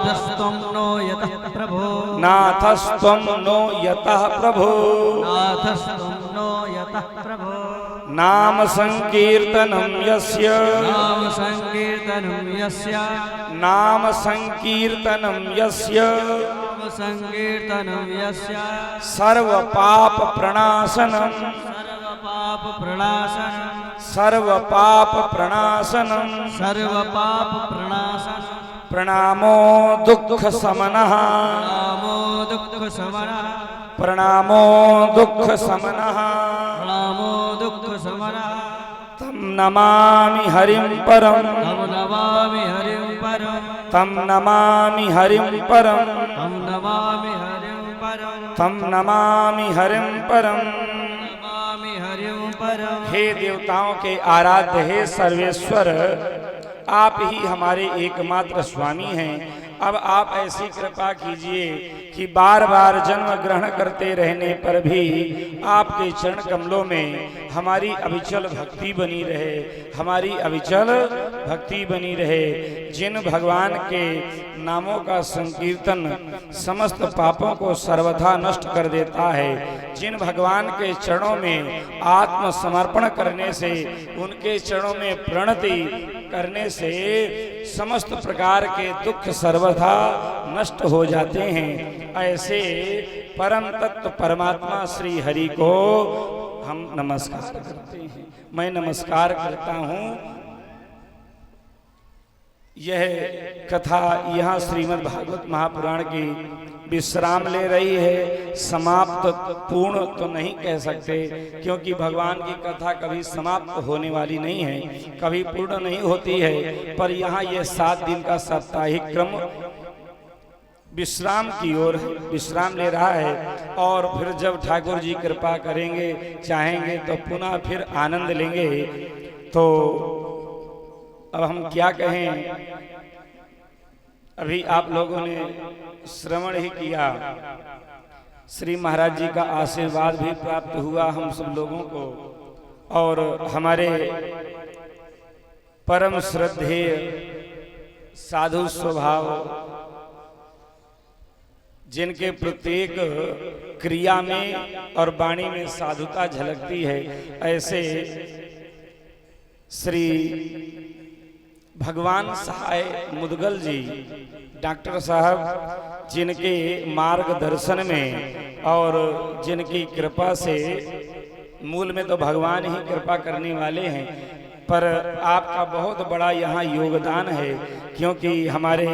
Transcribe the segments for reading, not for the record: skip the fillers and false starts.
नाथस्त्वं no यतः प्रभो नाथस्त्वं no यतः प्रभो नाथस्त्वं नो यतः प्रभो नाम संकीर्तनं यस्य नाम संकीर्तनं यस्य नाम संकीर्तनं यस्य नाम संकीर्तनं यस्य सर्व पाप प्रणाशनम सर्व पाप प्रणाशनं सर्व पाप प्रणाशनम सर्व पाप प्रणाशनं प्रणामो दुख समनः नामो दुःख समनः प्रणामो दुख समनः प्रणामो दुःख समनः तम नमामि हरिं परम तम नमामि हरिं परम तम नमामि हरिं परम तम नमामि हरिं परम तम नमामि हरिं परम। नमामि हरिं परम। हे देवताओं के आराध्य हे सर्वेश्वर, आप ही हमारे एकमात्र स्वामी हैं। अब आप ऐसी कृपा कीजिए कि बार बार जन्म ग्रहण करते रहने पर भी आपके चरण कमलों में हमारी अविचल भक्ति बनी रहे, हमारी अविचल भक्ति बनी रहे। जिन भगवान के नामों का संकीर्तन समस्त पापों को सर्वथा नष्ट कर देता है, जिन भगवान के चरणों में आत्मसमर्पण करने से, उनके चरणों में प्रणति करने से समस्त प्रकार के दुख सर्वथा नष्ट हो जाते हैं, ऐसे परम तत्व परमात्मा श्री हरि को हम नमस्कार करते हैं। मैं नमस्कार करता हूँ। यह कथा यहाँ श्रीमद् भागवत महापुराण की विश्राम ले रही है। समाप्त पूर्ण तो नहीं कह सकते, क्योंकि भगवान की कथा कभी समाप्त होने वाली नहीं है, कभी पूर्ण नहीं होती है। पर यहाँ यह 7 दिन का साप्ताहिक क्रम विश्राम की ओर विश्राम ले रहा है, और फिर जब ठाकुर जी कृपा करेंगे, चाहेंगे तो पुनः फिर आनंद लेंगे। तो अब हम क्या कहें, अभी आप लोगों ने श्रवण ही किया, श्री महाराज जी का आशीर्वाद भी प्राप्त हुआ हम सब लोगों को, और हमारे परम श्रद्धेय साधु स्वभाव, जिनके प्रत्येक क्रिया में और वाणी में साधुता झलकती है, ऐसे श्री भगवान सहाय मुदगल जी डॉक्टर साहब, जिनके मार्गदर्शन में और जिनकी कृपा से, मूल में तो भगवान ही कृपा करने वाले हैं, पर आपका बहुत बड़ा यहाँ योगदान है, क्योंकि हमारे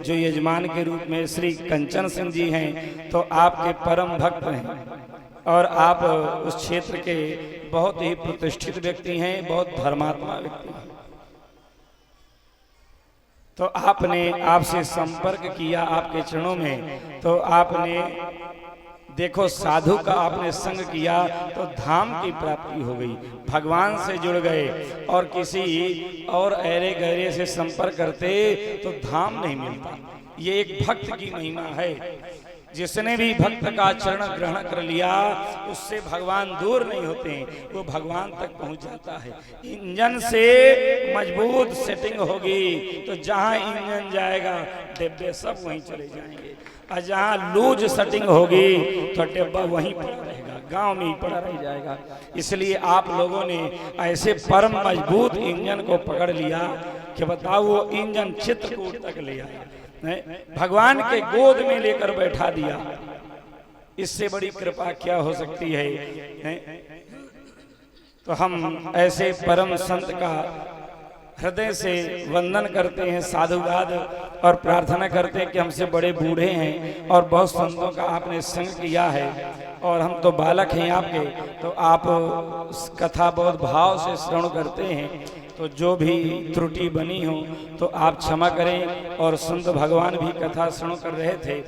जो यजमान के रूप में श्री कंचन सिंह जी हैं, तो आपके परम भक्त हैं, और आप उस क्षेत्र के बहुत ही प्रतिष्ठित व्यक्ति हैं, बहुत धर्मात्मा व्यक्ति हैं। तो आपने आपसे संपर्क किया आपके चरणों में, तो आपने देखो साधु का आपने संग किया तो धाम की प्राप्ति हो गई, भगवान से जुड़ गए। और किसी और ऐरे गहरे से संपर्क करते तो धाम नहीं मिलता। ये एक भक्त की महिमा है। जिसने भी भक्त का चरण ग्रहण कर लिया, उससे भगवान दूर नहीं होते, वो भगवान तक पहुंच जाता है। इंजन से मजबूत सेटिंग होगी तो जहां इंजन जाएगा डिब्बे सब वहीं चले जाएंगे, और जहां लूज सेटिंग होगी तो डिब्बा वहीं पड़ा रहेगा, गांव में ही पड़ा रह जाएगा। इसलिए आप लोगों ने ऐसे परम मजबूत इंजन को पकड़ लिया कि बताओ, वो इंजन चित्रकूट तक ले आया, भगवान के गोद में लेकर बैठा दिया। इससे बड़ी कृपा क्या हो सकती है? तो हम ऐसे परम संत का हृदय से वंदन करते हैं, साधुवाद, और प्रार्थना करते हैं कि हमसे बड़े बूढ़े हैं और बहुत संतों का आपने संग किया है, और हम तो बालक हैं आपके, तो आप कथा बहुत भाव से श्रवण करते हैं। तो जो भी त्रुटि बनी हो तो आप क्षमा करें। और संत भगवान भी कथा श्रवण कर रहे थे,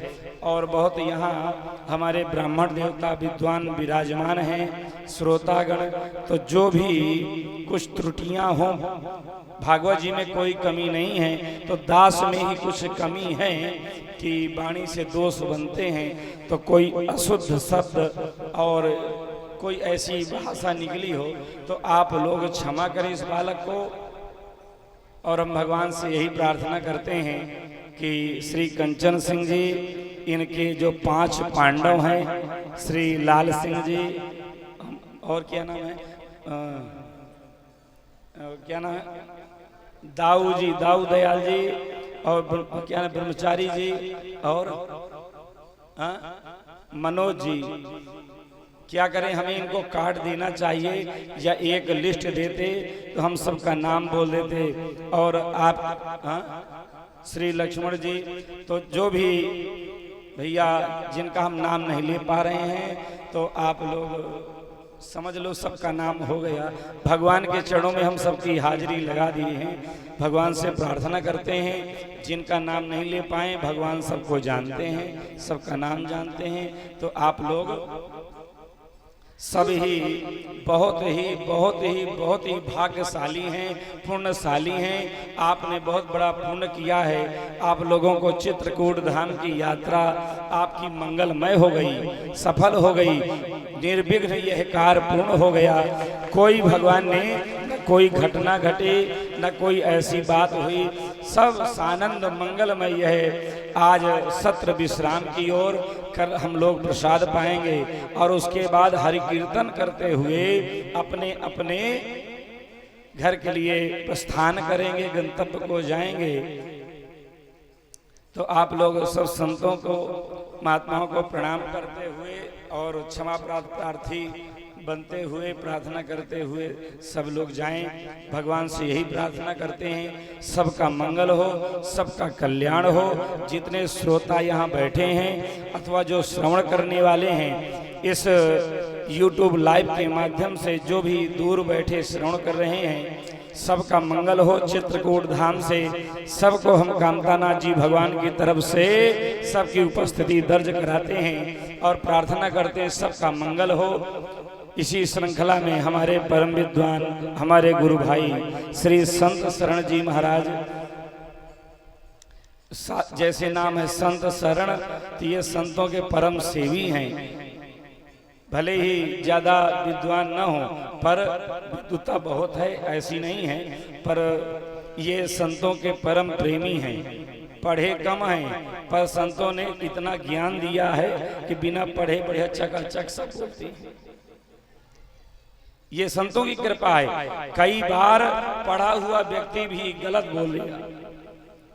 और बहुत यहाँ हमारे ब्राह्मण देवता विद्वान विराजमान हैं, श्रोतागण। तो जो भी कुछ त्रुटियां हों, भागवत जी में कोई कमी नहीं है, तो दास में ही कुछ कमी है कि वाणी से दोष बनते हैं। तो कोई अशुद्ध शब्द और कोई ऐसी भाषा निकली हो तो आप लोग क्षमा करें इस बालक को। और हम भगवान से यही प्रार्थना करते हैं कि श्री कंचन सिंह जी, इनके जो 5 पांडव हैं, श्री लाल सिंह जी, और क्या नाम है, क्या नाम है, दाऊ जी, दाऊ दयाल जी, और क्या नाम, ब्रह्मचारी जी, और मनोज जी। क्या करें, हमें इनको कार्ड देना चाहिए या एक लिस्ट देते तो हम सबका नाम बोल देते। और आप श्री लक्ष्मण जी, तो जो भी भैया जिनका हम नाम नहीं ले पा रहे हैं तो आप लोग समझ लो सबका नाम हो गया। भगवान के चरणों में हम सबकी हाजिरी लगा दिए हैं, भगवान से प्रार्थना करते हैं। जिनका नाम नहीं ले पाए, भगवान सबको जानते हैं, सबका नाम जानते हैं। तो आप लोग सब ही बहुत ही भाग्यशाली हैं, पुण्यशाली हैं। आपने बहुत बड़ा पुण्य किया है। आप लोगों को चित्रकूट धाम की यात्रा आपकी मंगलमय हो गई, सफल हो गई, निर्विघ्न यह कार्य पूर्ण हो गया। कोई भगवान ने न कोई घटना घटी, न कोई ऐसी बात हुई, सब सानंद मंगलमय है। आज सत्र विश्राम की ओर कर हम लोग प्रसाद पाएंगे और उसके बाद हरि कीर्तन करते हुए अपने अपने घर के लिए प्रस्थान करेंगे, गंतव्य को जाएंगे। तो आप लोग सब संतों को, महात्माओं को प्रणाम करते हुए और क्षमा प्रार्थी बनते हुए, प्रार्थना करते हुए सब लोग जाएं। भगवान से यही प्रार्थना करते हैं, सबका मंगल हो, सबका कल्याण हो। जितने श्रोता यहाँ बैठे हैं अथवा जो श्रवण करने वाले हैं, इस YouTube लाइव के माध्यम से जो भी दूर बैठे श्रवण कर रहे हैं, सबका मंगल हो। चित्रकूट धाम से सबको हम कामतानाथ जी भगवान की तरफ से सबकी उपस्थिति दर्ज कराते हैं और प्रार्थना करते हैं सबका मंगल हो। इसी श्रृंखला में हमारे परम विद्वान, हमारे गुरु भाई श्री संत शरण जी महाराज, जैसे नाम है संत शरण, तो ये संतों के परम सेवी हैं। भले ही ज्यादा विद्वान न हो पर विद्वता बहुत है, ऐसी नहीं है, पर ये संतों के परम प्रेमी हैं। पढ़े कम हैं पर संतों ने इतना ज्ञान दिया है कि बिना पढ़े बढ़िया चकाचक सब बोलते हैं। ये संतों की कृपा है। कई बार पढ़ा हुआ व्यक्ति भी गलत बोल रहा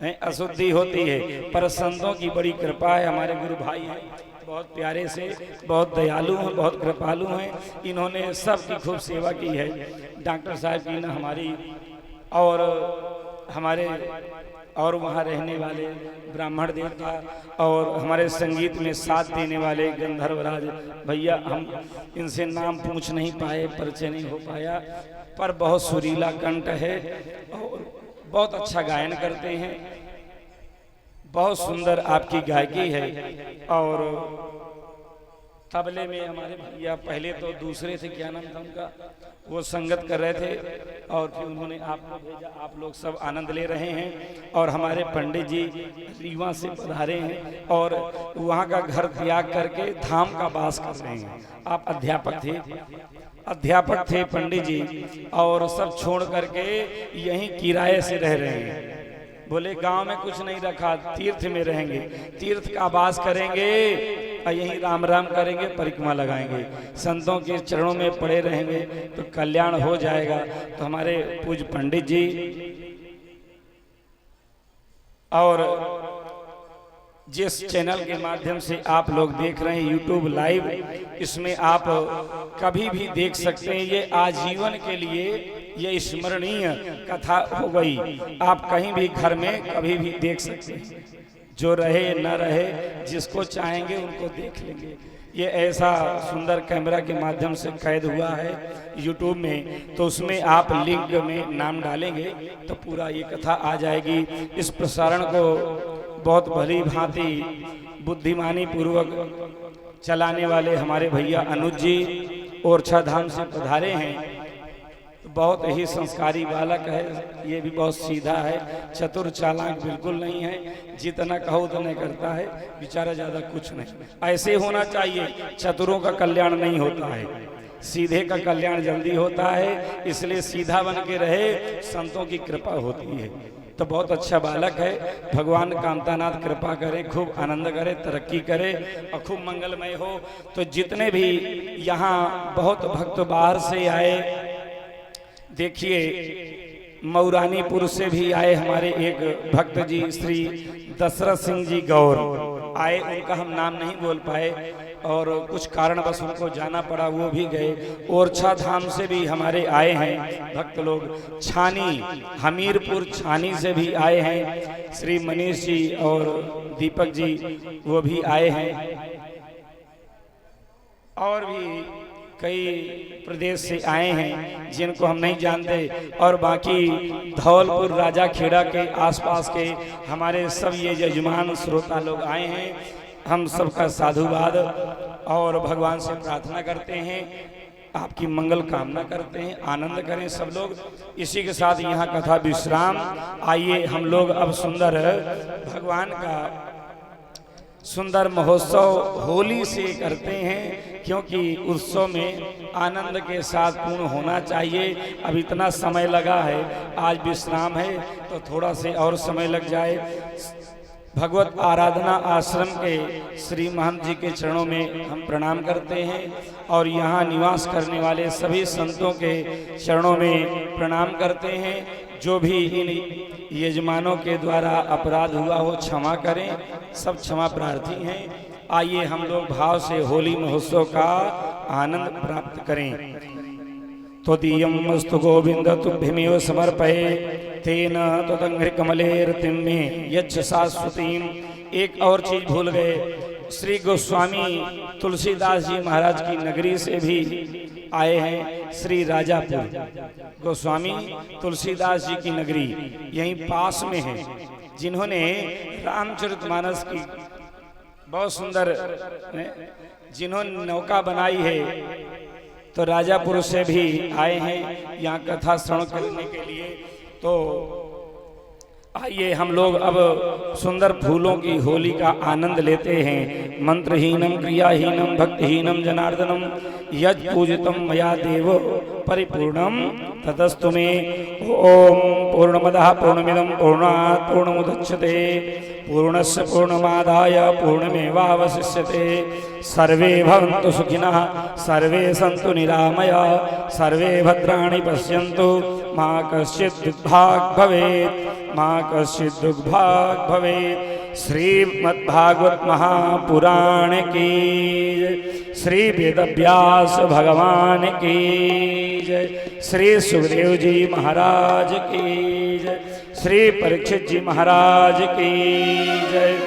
है, अशुद्धि होती है, पर संतों की बड़ी कृपा है। हमारे गुरु भाई हैं, बहुत प्यारे से, बहुत दयालु हैं, बहुत कृपालु हैं। इन्होंने सबकी खूब सेवा की है। डॉक्टर साहब की ना हमारी और हमारे और वहाँ रहने वाले ब्राह्मण देवता और हमारे संगीत में साथ देने वाले गंधर्वराज भैया, हम इनसे नाम पूछ नहीं पाए, परिचय नहीं हो पाया, पर बहुत सुरीला कंठ है और बहुत अच्छा गायन करते हैं। बहुत सुंदर आपकी गायकी है। और तबले में हमारे भैया पहले तो दूसरे थे, क्या नाम था उनका, वो संगत कर रहे थे और फिर उन्होंने आपको भेजा। आप लोग सब आनंद ले रहे हैं। और हमारे पंडित जी रीवा से पधारे हैं और वहाँ का घर त्याग करके धाम का वास कर रहे हैं। आप अध्यापक थे पंडित जी, और सब छोड़ करके यहीं किराए से रह रहे हैं। बोले गांव में कुछ नहीं रखा, तीर्थ में रहेंगे, तीर्थ का वास करेंगे और यहीं राम राम करेंगे, परिक्रमा लगाएंगे, संतों के चरणों में पड़े रहेंगे तो कल्याण हो जाएगा। तो हमारे पूज्य पंडित जी और जिस चैनल के माध्यम से आप लोग देख रहे हैं YouTube लाइव, इसमें आप कभी भी देख सकते हैं। ये आजीवन के लिए ये स्मरणीय कथा हो गई। आप कहीं भी घर में कभी भी देख सकते हैं, जो रहे न रहे, जिसको चाहेंगे उनको देख लेंगे। ये ऐसा सुंदर कैमरा के माध्यम से कैद हुआ है YouTube में, तो उसमें आप लिंक में नाम डालेंगे तो पूरा ये कथा आ जाएगी। इस प्रसारण को बहुत भली भांति बुद्धिमानी पूर्वक चलाने वाले हमारे भैया अनुज जी ओरछा धाम से पधारे हैं। तो बहुत ही संस्कारी बालक है, ये भी बहुत सीधा है, चतुर चालाक बिल्कुल नहीं है। जितना कहो उतना करता है, बेचारा ज्यादा कुछ नहीं। ऐसे होना चाहिए। चतुरों का कल्याण नहीं होता है, सीधे का कल्याण जल्दी होता है। इसलिए सीधा बन के रहे, संतों की कृपा होती है। तो बहुत अच्छा बालक है। भगवान कामतानाथ कृपा करे, खूब आनंद करे, तरक्की करे और खूब मंगलमय हो। तो जितने भी यहाँ बहुत भक्त बाहर से आए, देखिए मऊरानीपुर से भी आए हमारे एक भक्त जी श्री दशरथ सिंह जी गौर आए, उनका हम नाम नहीं बोल पाए और कुछ कारणवश उनको जाना पड़ा, वो भी गए। ओरछा धाम से भी हमारे आए हैं भक्त लोग, छानी हमीरपुर छानी से भी आए हैं श्री मनीष जी और दीपक जी, वो भी आए हैं। और भी कई प्रदेश से आए हैं जिनको हम नहीं जानते। और बाकी धौलपुर राजा खेड़ा के आसपास के हमारे सब ये यजमान श्रोता लोग आए हैं। हम सबका साधुवाद और भगवान से प्रार्थना करते हैं, आपकी मंगल कामना करते हैं, आनंद करें सब लोग। इसी के साथ यहाँ कथा विश्राम। आइए हम लोग अब सुंदर भगवान का सुंदर महोत्सव होली से करते हैं, क्योंकि उत्सव में आनंद के साथ पूर्ण होना चाहिए। अब इतना समय लगा है, आज विश्राम है तो थोड़ा से और समय लग जाए। भगवत आराधना आश्रम के श्री महंत जी के चरणों में हम प्रणाम करते हैं और यहाँ निवास करने वाले सभी संतों के चरणों में प्रणाम करते हैं। जो भी इन यजमानों के द्वारा अपराध हुआ हो क्षमा करें, सब क्षमा प्रार्थी हैं। आइए हम लोग भाव से होली महोत्सव का आनंद प्राप्त करें। त्वदीयमस्तु गोविंद तुभ्यमेव समर्पये तेन त्वदङ्घ्रिकमलेरतिं मे यच्छ शाश्वतीं। एक और चीज भूल गए, श्री गोस्वामी तुलसीदास जी महाराज की नगरी से भी आए हैं, श्री राजापुर। गोस्वामी तुलसीदास जी की नगरी यहीं पास में है, जिन्होंने रामचरितमानस की बहुत सुंदर जिन्होंने नौका बनाई है, तो राजापुर से भी आए हैं यहाँ कथा श्रवण करने के लिए। तो आइए हम लोग अब सुंदर फूलों की होली का आनंद लेते हैं। मंत्रहीनम क्रियाहीनम भक्तिहीनम जनार्दनम यज् पूजितम मया देव परिपूर्णम ततस्तु मे। ओम पूर्णमदः पूर्णमिदं पूर्णात् पूर्णमुदच्यते पूर्णस्य पूर्णमादाय पूर्णमेवावशिष्यते। सर्वे भवन्तु सुखिनः सर्वे सन्तु निरामयाः सर्वे भद्राणि पश्यन्तु मा कश्चित् दुःखभाग् भवेत् मा कश्चित् दुःखभाग् भवेत्। श्रीमद्भागवत महापुराण की जय, श्री वेदव्यास भगवान की जय, श्री सुखदेव जी महाराज की जय, श्री परीक्षित जी महाराज की जय,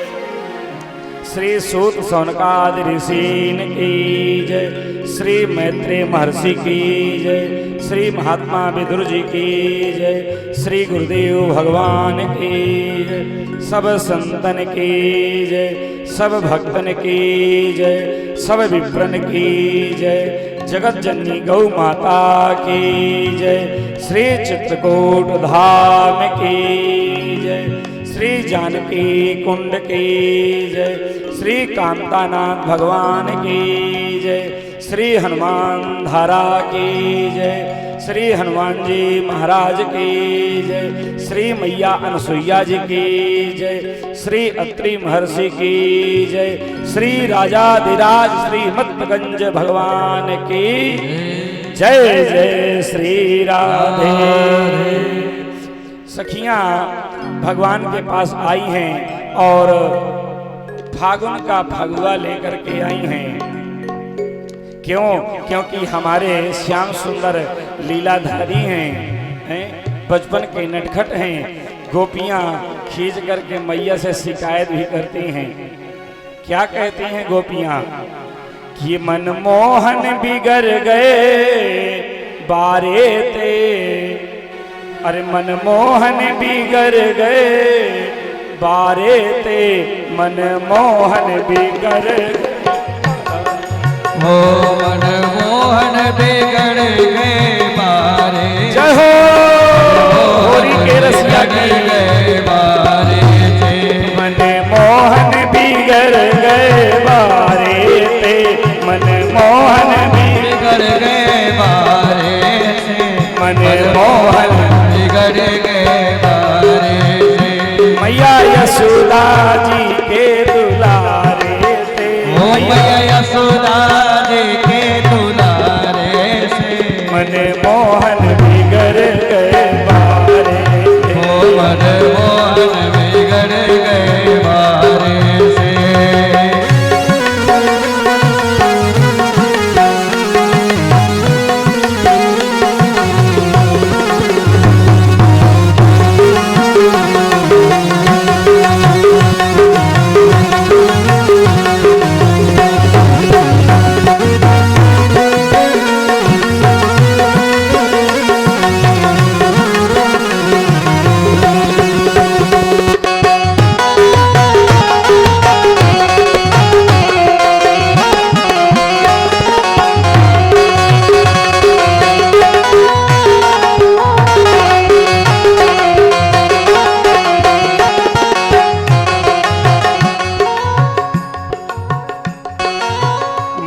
श्री सूत सौनकादि ऋषीन की जय, श्री मैत्रेय महर्षि की जय, श्री महात्मा विदुर जी की जय, श्री गुरुदेव भगवान की जय, सब संतन की जय, सब भक्तन की जय, सब विप्रन की जय, जगत जननी गौ माता की जय, श्री चित्रकूट धाम की जय, श्री जानकी कुंड की जय, श्री कामतानाथ भगवान की जय, श्री हनुमान धारा की जय, श्री हनुमान जी महाराज की जय, श्री मैया अनसुईया जी की जय, श्री अत्रि महर्षि की जय, श्री राजाधिराज श्री मत्तगंज भगवान की जय। जय श्री राधे। सखियां भगवान के पास आई हैं और फागुन का फगुआ लेकर के आई हैं। क्यों? क्योंकि हमारे श्याम सुंदर लीलाधारी हैं, बचपन के नटखट हैं। गोपियां खींच करके मैया से शिकायत भी करती हैं। क्या कहती हैं गोपियां? कि मनमोहन बिगड़ गए बारे ते, अरे मनमोहन बिगड़ गए बारे ते, मनमोहन बिगड़ गए। हो मनमोहन बिगड़ गए बारे, जय हो होरी के रसिया गए बारे थे। मनमोहन बिगड़ गए बारे ते, मनमोहन बिगड़ गए बारे थे, मनमोहन बिगड़ गए बारे जी के दुलारे थे। ओ मैया यशोदा जी के दुलारे से मन मोहन बिगड़ गए बारे थे। ओ मन मोहन बिगड़ गए बारे से।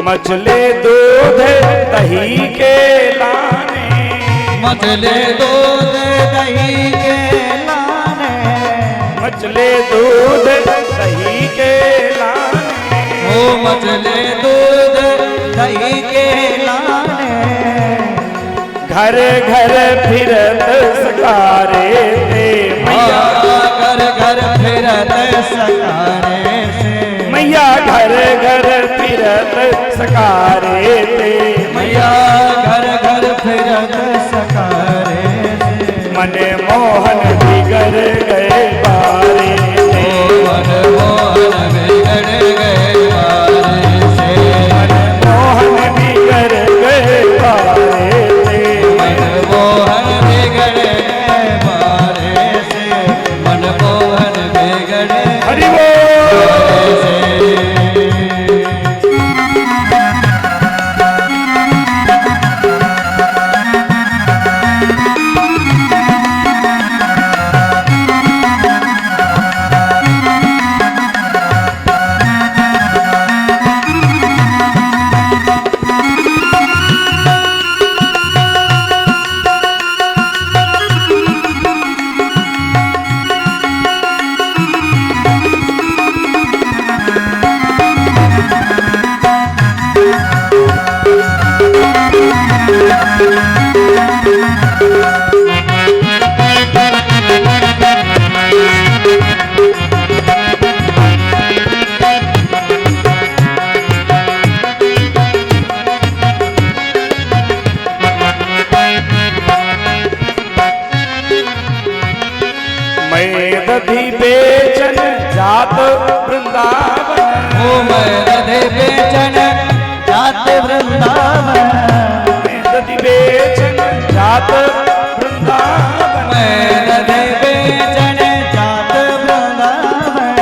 मचले दूध दही के लाने। मचले दूध दही के लाने। मचले दूध दही के लाने। ओ मचले दूध दही के लाने। घर घर फिरत सकारे थे मैया। घर घर फिरत सकारे से मैया घर घर फिरत सकारे थे। मैया घर घर फिरत सकारे से मन मोहन बिगड़ गए बारे थे। मन मोहन बिगड़ गए बारे से मन मोहन बिगड़ गए बारे थे। मन मोहन बिगड़ गए बारे से मन मोहन बिगड़ गए हरि बोल। बारे से। मैं दधी बेचन जात वृंदावन। ओ मैं रधे बेचन जात वृंदावन। मैं दधी बेचन जात वृंदावन। मैं रधे बेचन जात वृंदावन।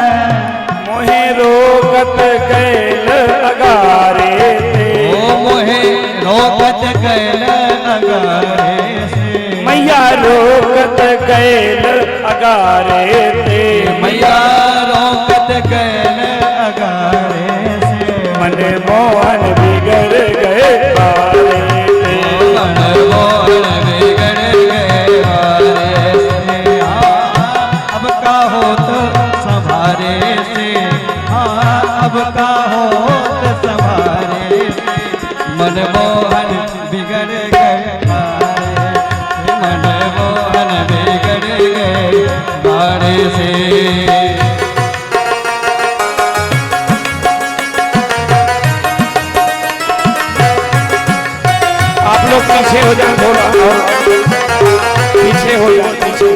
मोहे रोकत कैल अगारे थे। ओ मोहे रोकत कैल अगारे से मैया रोकत कैल अगारे थे। मैया रोकत कैल अगारे से मन मोहन बिगड़ गए बारे थे। मन मोहन बिगड़ गए बारे से। अब का होत संभारे से। अब का होत संभारे से मन मोहन बिगड़ गए बारे से। मन मोहन बिगड़ गए बारे से। आप लोग पीछे हो जाए थोड़ा और पीछे हो जाए पीछे।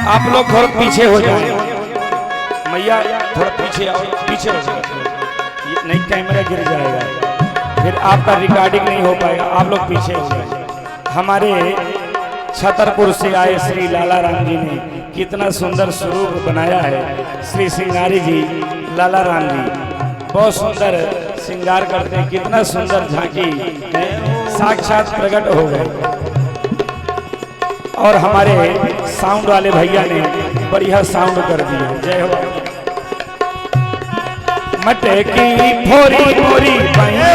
आप लोग थोड़ा पीछे हो जाए। मैया थोड़ा पीछे आओ, पीछे हो जाए, ये नहीं कैमरा गिर जाएगा, फिर आपका रिकॉर्डिंग नहीं हो पाएगा। आप लोग पीछे हो जाए। हमारे छतरपुर से आए श्री लाला राम जी ने कितना सुंदर स्वरूप बनाया है। श्री सिंगारी जी, लाला राम जी बहुत सुंदर श्रृंगार करते हैं। कितना सुंदर झांकी साक्षात प्रकट हो गए। और हमारे साउंड वाले भैया ने बढ़िया साउंड कर दिया। जय हो। मटकी फोरी मोरी भैया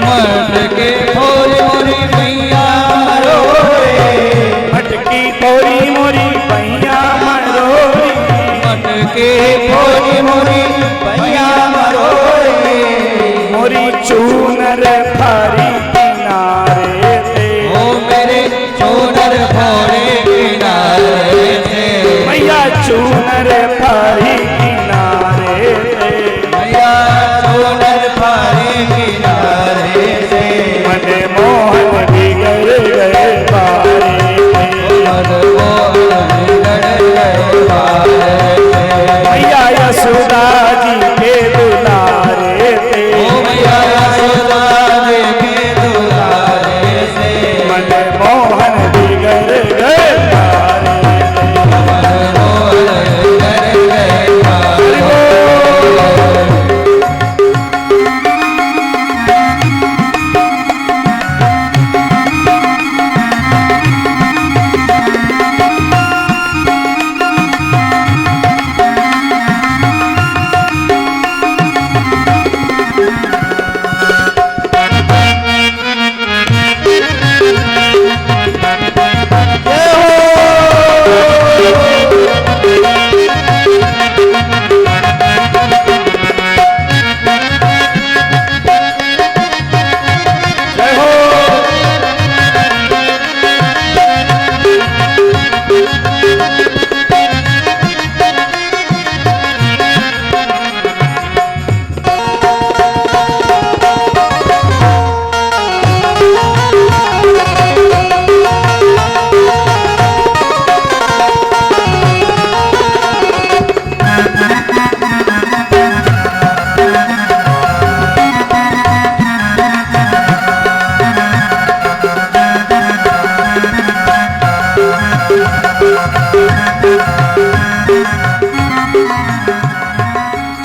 मटके फोरी मोरी मैया मटकी फोरी मोरी भैया मरोरी मटके फोरी मोरी मैया मोरी चूनर फारी किनारे थे ओ मेरे चूनर फोड़े किनारे से मैया चूनर फारी किनारे थे मैया चूनर फारी किनारे से मन मोहन बिगड़ गए बारे मैया यशोदा जी के दुलारे थे मैया यशोदा जी के दुलारे से मन मोहन बिगड़ गए बारे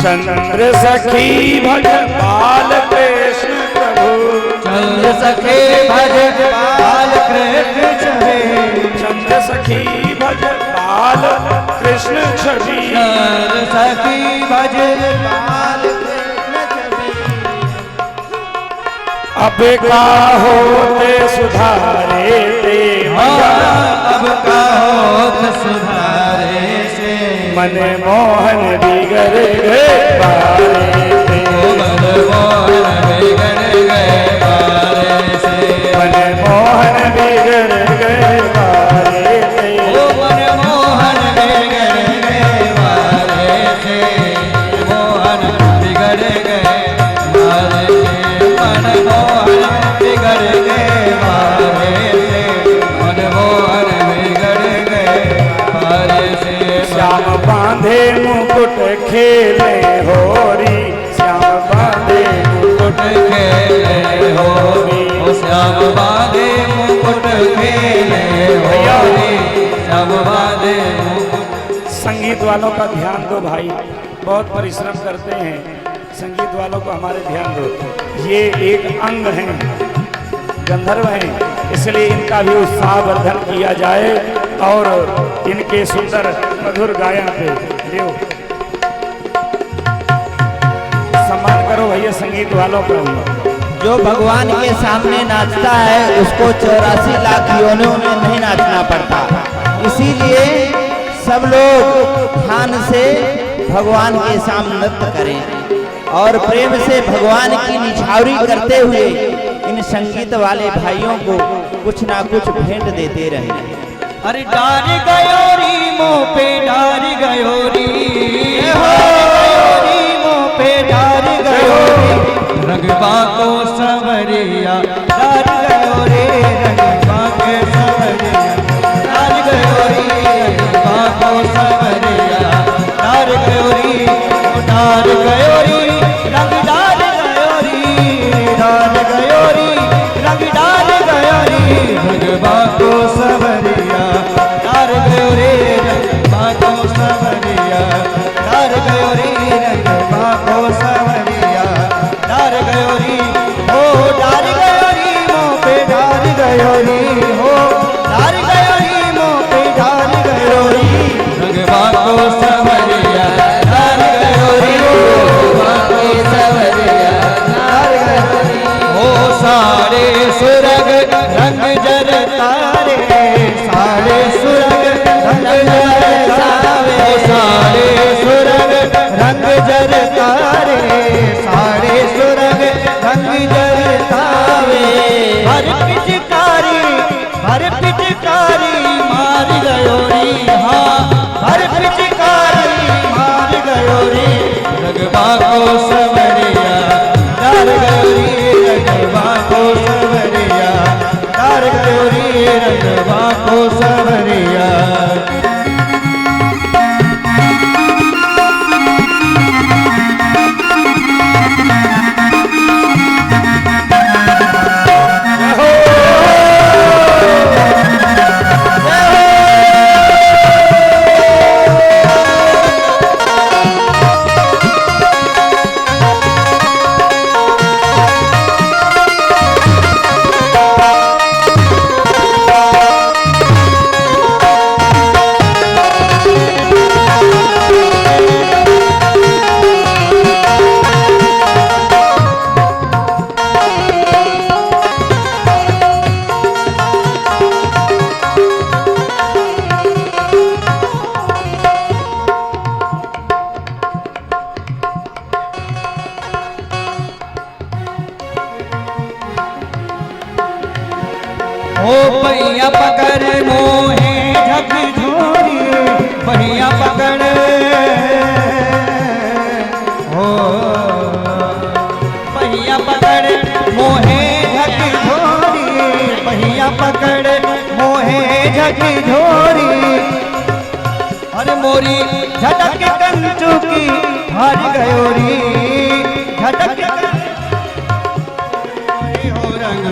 चंद्र सखी भज बाल कृष्ण प्रभु चंद्र सखे भज बाल कृष्ण छवि चंद्र सखी भज बाल कृष्ण छवि चंद्र सखी भज बाल कृष्ण छवि अब का होते सुधारे ते अब का होत सुधारे से मन मोहन बिगड़ गए बारे ते मन मोहन बिगड़ गए बारे से मन मोहन बिगड़ गए बारे ते मन मोहन बिगड़ गए बारे से मोहन बिगड़ गए बारे से मन मोहन बिगड़ गए बारे से मन मोहन बिगड़ गए बारे से श्याम बांधे मुकुट खेले होरी श्याम बांधे मुकुट खेले होरी ओ श्याम बांधे मुकुट खेले होरी श्याम बांधे मुकुट। संगीत वालों का ध्यान दो भाई, बहुत परिश्रम करते हैं। संगीत वालों को हमारे ध्यान दो। ये एक अंग हैं, गंधर्व हैं, इसलिए इनका भी उत्साहवर्धन किया जाए और इनके सुंदर मधुर गायन पे लियो सम्मान करो भैया संगीत वालों का भी। जो भगवान के सामने नाचता है उसको 84 लाख योनियों में नहीं नाचना पड़ता। इसीलिए सब लोग ध्यान से भगवान के सामने नृत्य करें और प्रेम से भगवान की निछावरी करते हुए इन संगीत वाले भाइयों को कुछ ना कुछ भेंट देते रहें। अरे डार गयोरी मुँह पे डार गयोरी मुँह पे डार गयोरी रंगबा को सवरिया डार गयोरी रंगबा के सवरिया डार गयोरी रंगबा को सवरिया डार गयोरी डार गयोरी रंग डार गयोरी डार गयोरी रंग डार गयोरी रंगबा को सवरिया डार गयोरी रंगबा को सवरिया डार गयोरी रंगबा को सवरिया डार गयोरी ओ डार गयोरी जर तारे सारे सुरग रंग जरसावे सारे सुरग रंग जर तारे सारे सुरग रंग जरसावे हर पिचकारी मार गयो री हाँ हर पिचकारी मार गयो री रगबा को सवरिया डार गयो री रगबा को सवरिया डार गयो री रगबा को सवरिया ओ पहिया पकड़ मोहे झकझोरी पहिया पकड़ ओ पहिया पकड़ मोहे झकझोरी पहिया पकड़ मोहे झकझोरी अरे मोरी झटक कंचू की हार गयोरी झटक हो रंग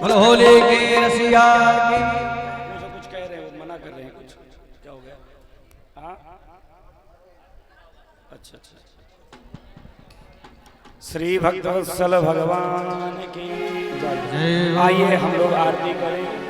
बोलो होली के रसिया की कुछ कह रहे हैं मना कर रहे हैं कुछ क्या हो गया हाँ अच्छा श्री भक्तवत्सल भगवान की जय आइए हम लोग आरती करें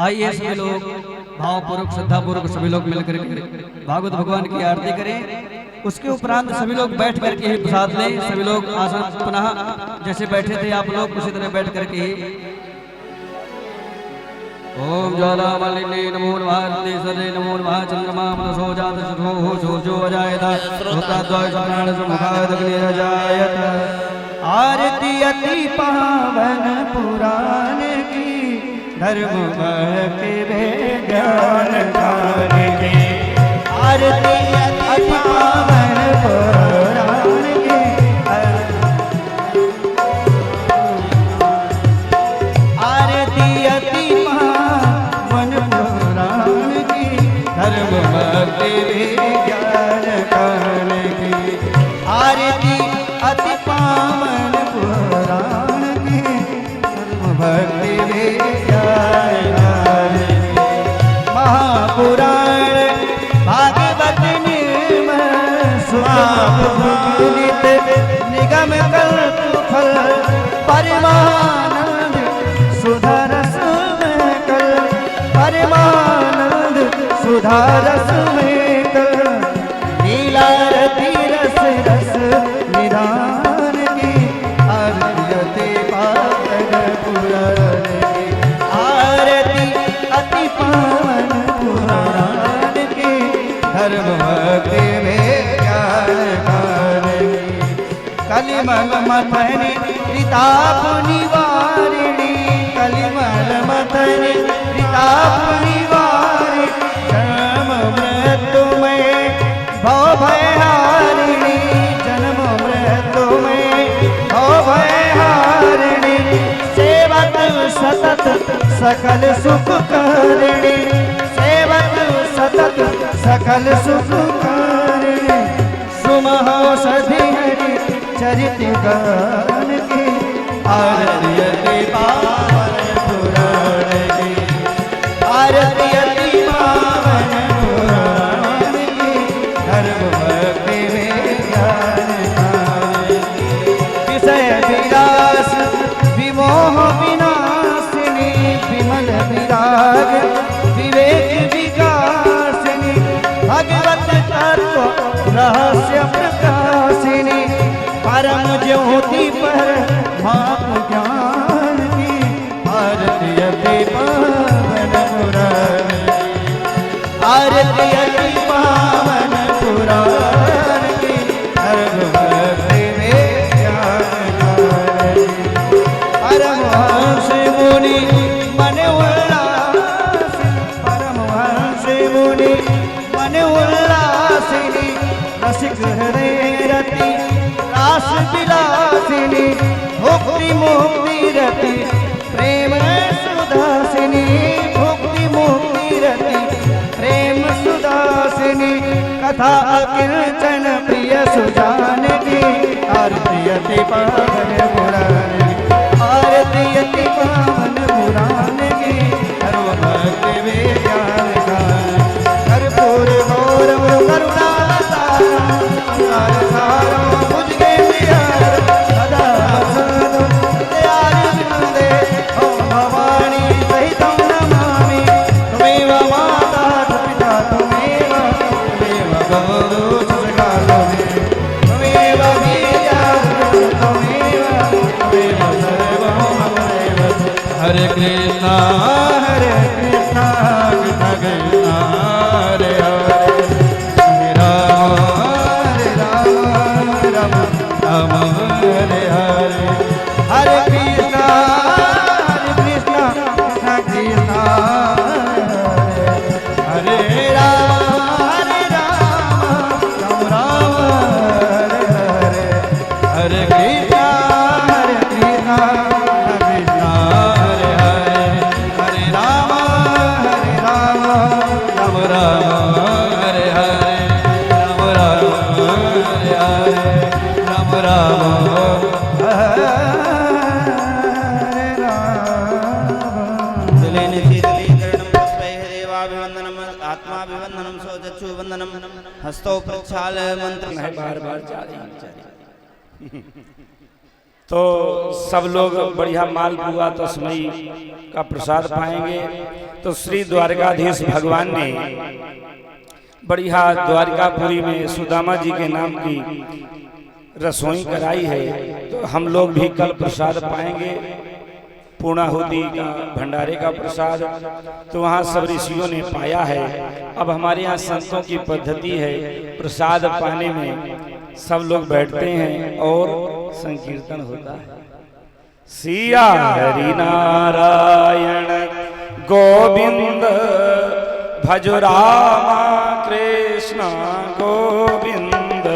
आइए सभी लोग भावपूर्वक श्रद्धापूर्वक सभी लोग मिलकर भागवत भगवान की आरती करें। उसके उपरांत सभी लोग बैठ करके ही प्रसाद लें। सभी लोग आसन पुनः जैसे बैठे थे आप लोग उसी तरह बैठ करके ही ओम ज्वाला मालिनी नमो नमः सरे नमो नमः चंद्रमा मनसो जात शत्रुः सूर्यो अजायत रुद्राद्वय प्राण समुखादग्नि अजायत आरती अति पावन पुराण की धर्म भक्ति ज्ञान दान की आरती अति पावन पुराण की आरती अति पावन पुराण की धर्म भक्ति ज्ञान दान की आरती अति पावन पुराण की धर्म भक्ति महापुराण भागवत निर्मल निगम कल्पफल परमानंद सुधारस में कल परमानंद सुधारस में कल लीलारती रस रस निधान की आरती पावन पुराण की आरती अति पावन पुराण की धर्म भक्ति में ज्ञान कलिमल मथनी रिताप निवारिणी कलिमल मथनी रिताप निवारिणी जन्म मृत्यु में भव भयहारिणी जन्म मृत्यु में सतत सकल सुख करिणी, सेवक सतत सकल सुख करिणी। सुमहोषधि हरि चरित गान की, आरती अति पावन पुराण की, आरती अति पावन पुराण की, धर्म भक्ति विज्ञान की। विषय विलास विमोह विनाशिनी, विमल विराग विवेक विकासिनी, भगवत तत्व रहस्य प्रकाशिनी, परम ज्योति पर माप ज्ञान की, आरती अति पावन पुराण की, आरती अति पावन पुराण की, सर्व भक्ति विज्ञान की। परमहंस मुनि मन उल्लास, परमहंस मुनि मन उल्लासिनी, रसिक हृदय रति रास विलासिनी, भुक्ति मुक्ति रति प्रेम सुधासिनी, भुक्ति मुक्ति रति प्रेम सुधासिनी, कथा कीर्तन प्रिय सुजान की, आरती अति पावन पुराण की, आरती अति पावन पुराण की, सर्व भक्ति विज्ञान गान। कर्पूर गौरव करुणावतारम, मुझके प्रियर सदा वसतु, दयालुवृन्दे ओम भवानी सहितं नमामि। त्वमेव माता च पिता त्वमेव, त्वमेव गुरु च सखा त्वमेव, त्वमेव विद्या त्वमेव, त्वमेव सर्वं मम देव। हरे कृष्णा कृष्णा कृष्णा हरे हरे, हरे राम राम राम हरे हरे, हरे कृष्णा कृष्णा कृष्णा हरे राम राम राम हरे हरे, हरे कृष्णा कृष्णा कृष्णा हरे हरे, हरे राम राम राम हरे हरे, राम राम हरे हरे, राम राम हरे राम। जलेन शीतलीकरणं पुष्पैः देवाभिवन्दनम् आत्माभिवन्दनं सौचक्षुवन्दनं हस्तौ प्रक्षाल्य मंत्र है बार बार जारी। तो सब लोग बढ़िया मालपुआ तस्मई का प्रसाद पाएंगे। तो श्री द्वारकाधीश भगवान ने बढ़िया द्वारकापुरी में सुदामा जी के नाम की रसोई कराई है। तो हम लोग भी कल प्रसाद पाएंगे, पूर्णाहुति का भंडारे का प्रसाद। तो वहाँ सब ऋषियों ने पाया है। अब हमारे यहाँ संतों की पद्धति है, प्रसाद पाने में सब लोग बैठते हैं और संकीर्तन होता है। सिया हरि नारायण गोविंद भज रामा कृष्ण गोविंद,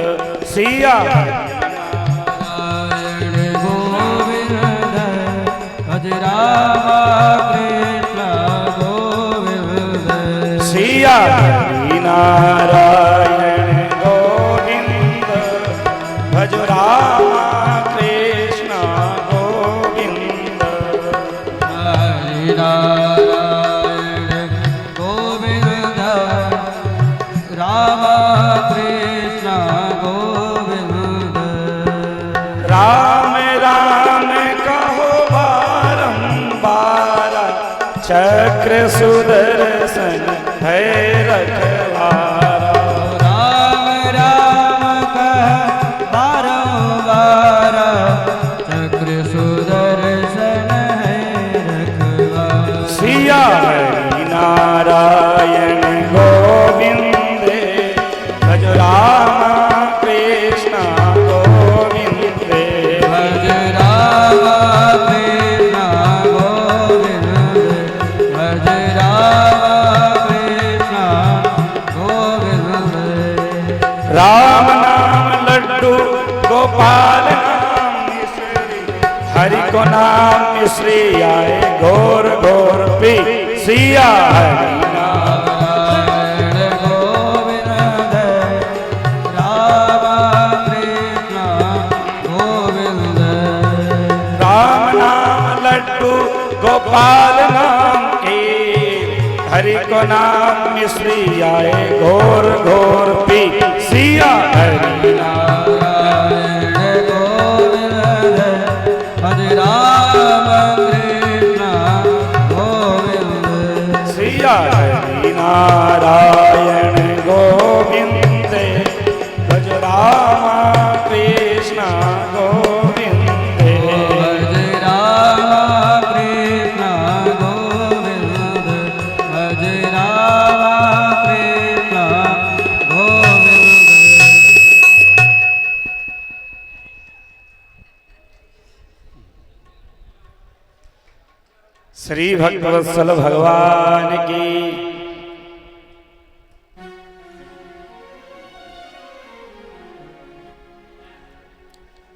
सिया नारायण गोविंद भज रामा कृष्ण गोविंद, सिया हरि नारायण गोविंद भज रामा कृष्ण गोविंद, हरि नारायण गोविंद राम कृष्ण गोविंद, राम राम कहो बारंबार चक्र सुदर्शन है रखवारा। राम राम कह बारंबार चक्र सुदर्शन है रखवारा। सिया हरि नारायण गोविंद भज रामा कृष्ण गोविंद, भज राम कृष्ण गोविंद, भज राम कृष्ण को नाम मिश्री आए घोर घोर पी सिया हरि नारायण गोविंद राम कृष्ण गोविंद राम नाम लड्डू गोपाल नाम के हरि को नाम मिश्री आए घोर घोर पी सिया हरि नारायण गोविंद हरे राम कृष्ण गोविंद सिया हरि नारायण गोविंद भज राम कृष्ण गोविंद हरे राम कृष्ण गोविंद हरे राम कृष्ण गोविंद श्री भक्तवत्सल भगवान की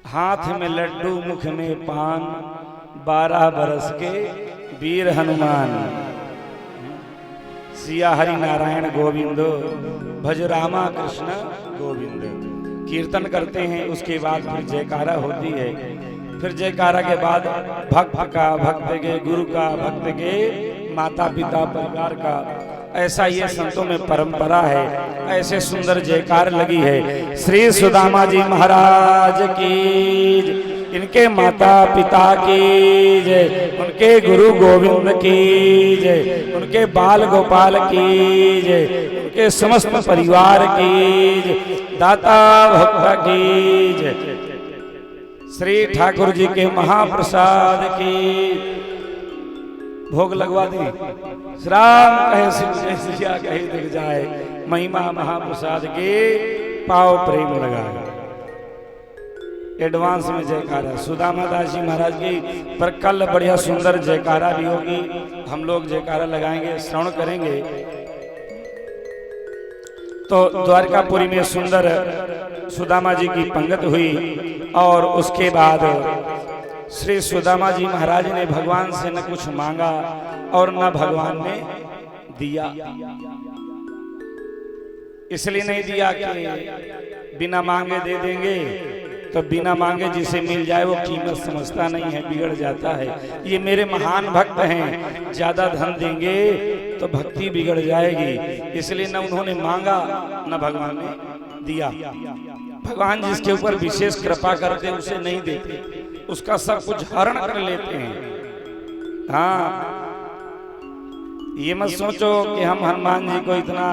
हाथ में लड्डू मुख में पान 12 बरस के वीर हनुमान सिया हरि नारायण गोविंदो भज रामा कृष्ण गोविंद कीर्तन करते हैं। उसके बाद फिर जयकारा होती है। फिर जयकारा के बाद भक्त का, भक्त के गुरु का, भक्त के माता पिता परिवार का, ऐसा ये संतों में परंपरा है। ऐसे सुंदर जयकार लगी है। श्री सुदामा जी महाराज की, इनके माता पिता की जय, उनके गुरु गोविंद की जय, उनके बाल गोपाल की जय, उनके समस्त परिवार की जय, दाता भक्त की जय। श्री ठाकुर जी के महाप्रसाद की भोग लगवा दी। श्राम कहे शिव जय सिया कहे दिख जाए, महिमा महाप्रसाद के पाव प्रेम लगाए। एडवांस में जयकारा सुदामा दास जी महाराज की, पर कल बढ़िया सुंदर जयकारा भी होगी। हम लोग जयकारा लगाएंगे, श्रवण करेंगे। तो द्वारकापुरी में सुंदर सुदामा जी की पंगत हुई और उसके बाद श्री सुदामा जी महाराज ने भगवान से न कुछ मांगा और न भगवान ने दिया। इसलिए नहीं दिया कि बिना मांगे दे देंगे, तो बिना मांगे जिसे मिल जाए वो कीमत समझता नहीं है, बिगड़ जाता है। ये मेरे महान भक्त हैं, ज्यादा धन देंगे तो भक्ति बिगड़ जाएगी। इसलिए न उन्होंने मांगा न भगवान ने दिया। भगवान जिसके ऊपर विशेष कृपा करते उसे नहीं देते, उसका सब कुछ हरण कर लेते हैं। हाँ, ये मत सोचो कि हम हनुमान जी को इतना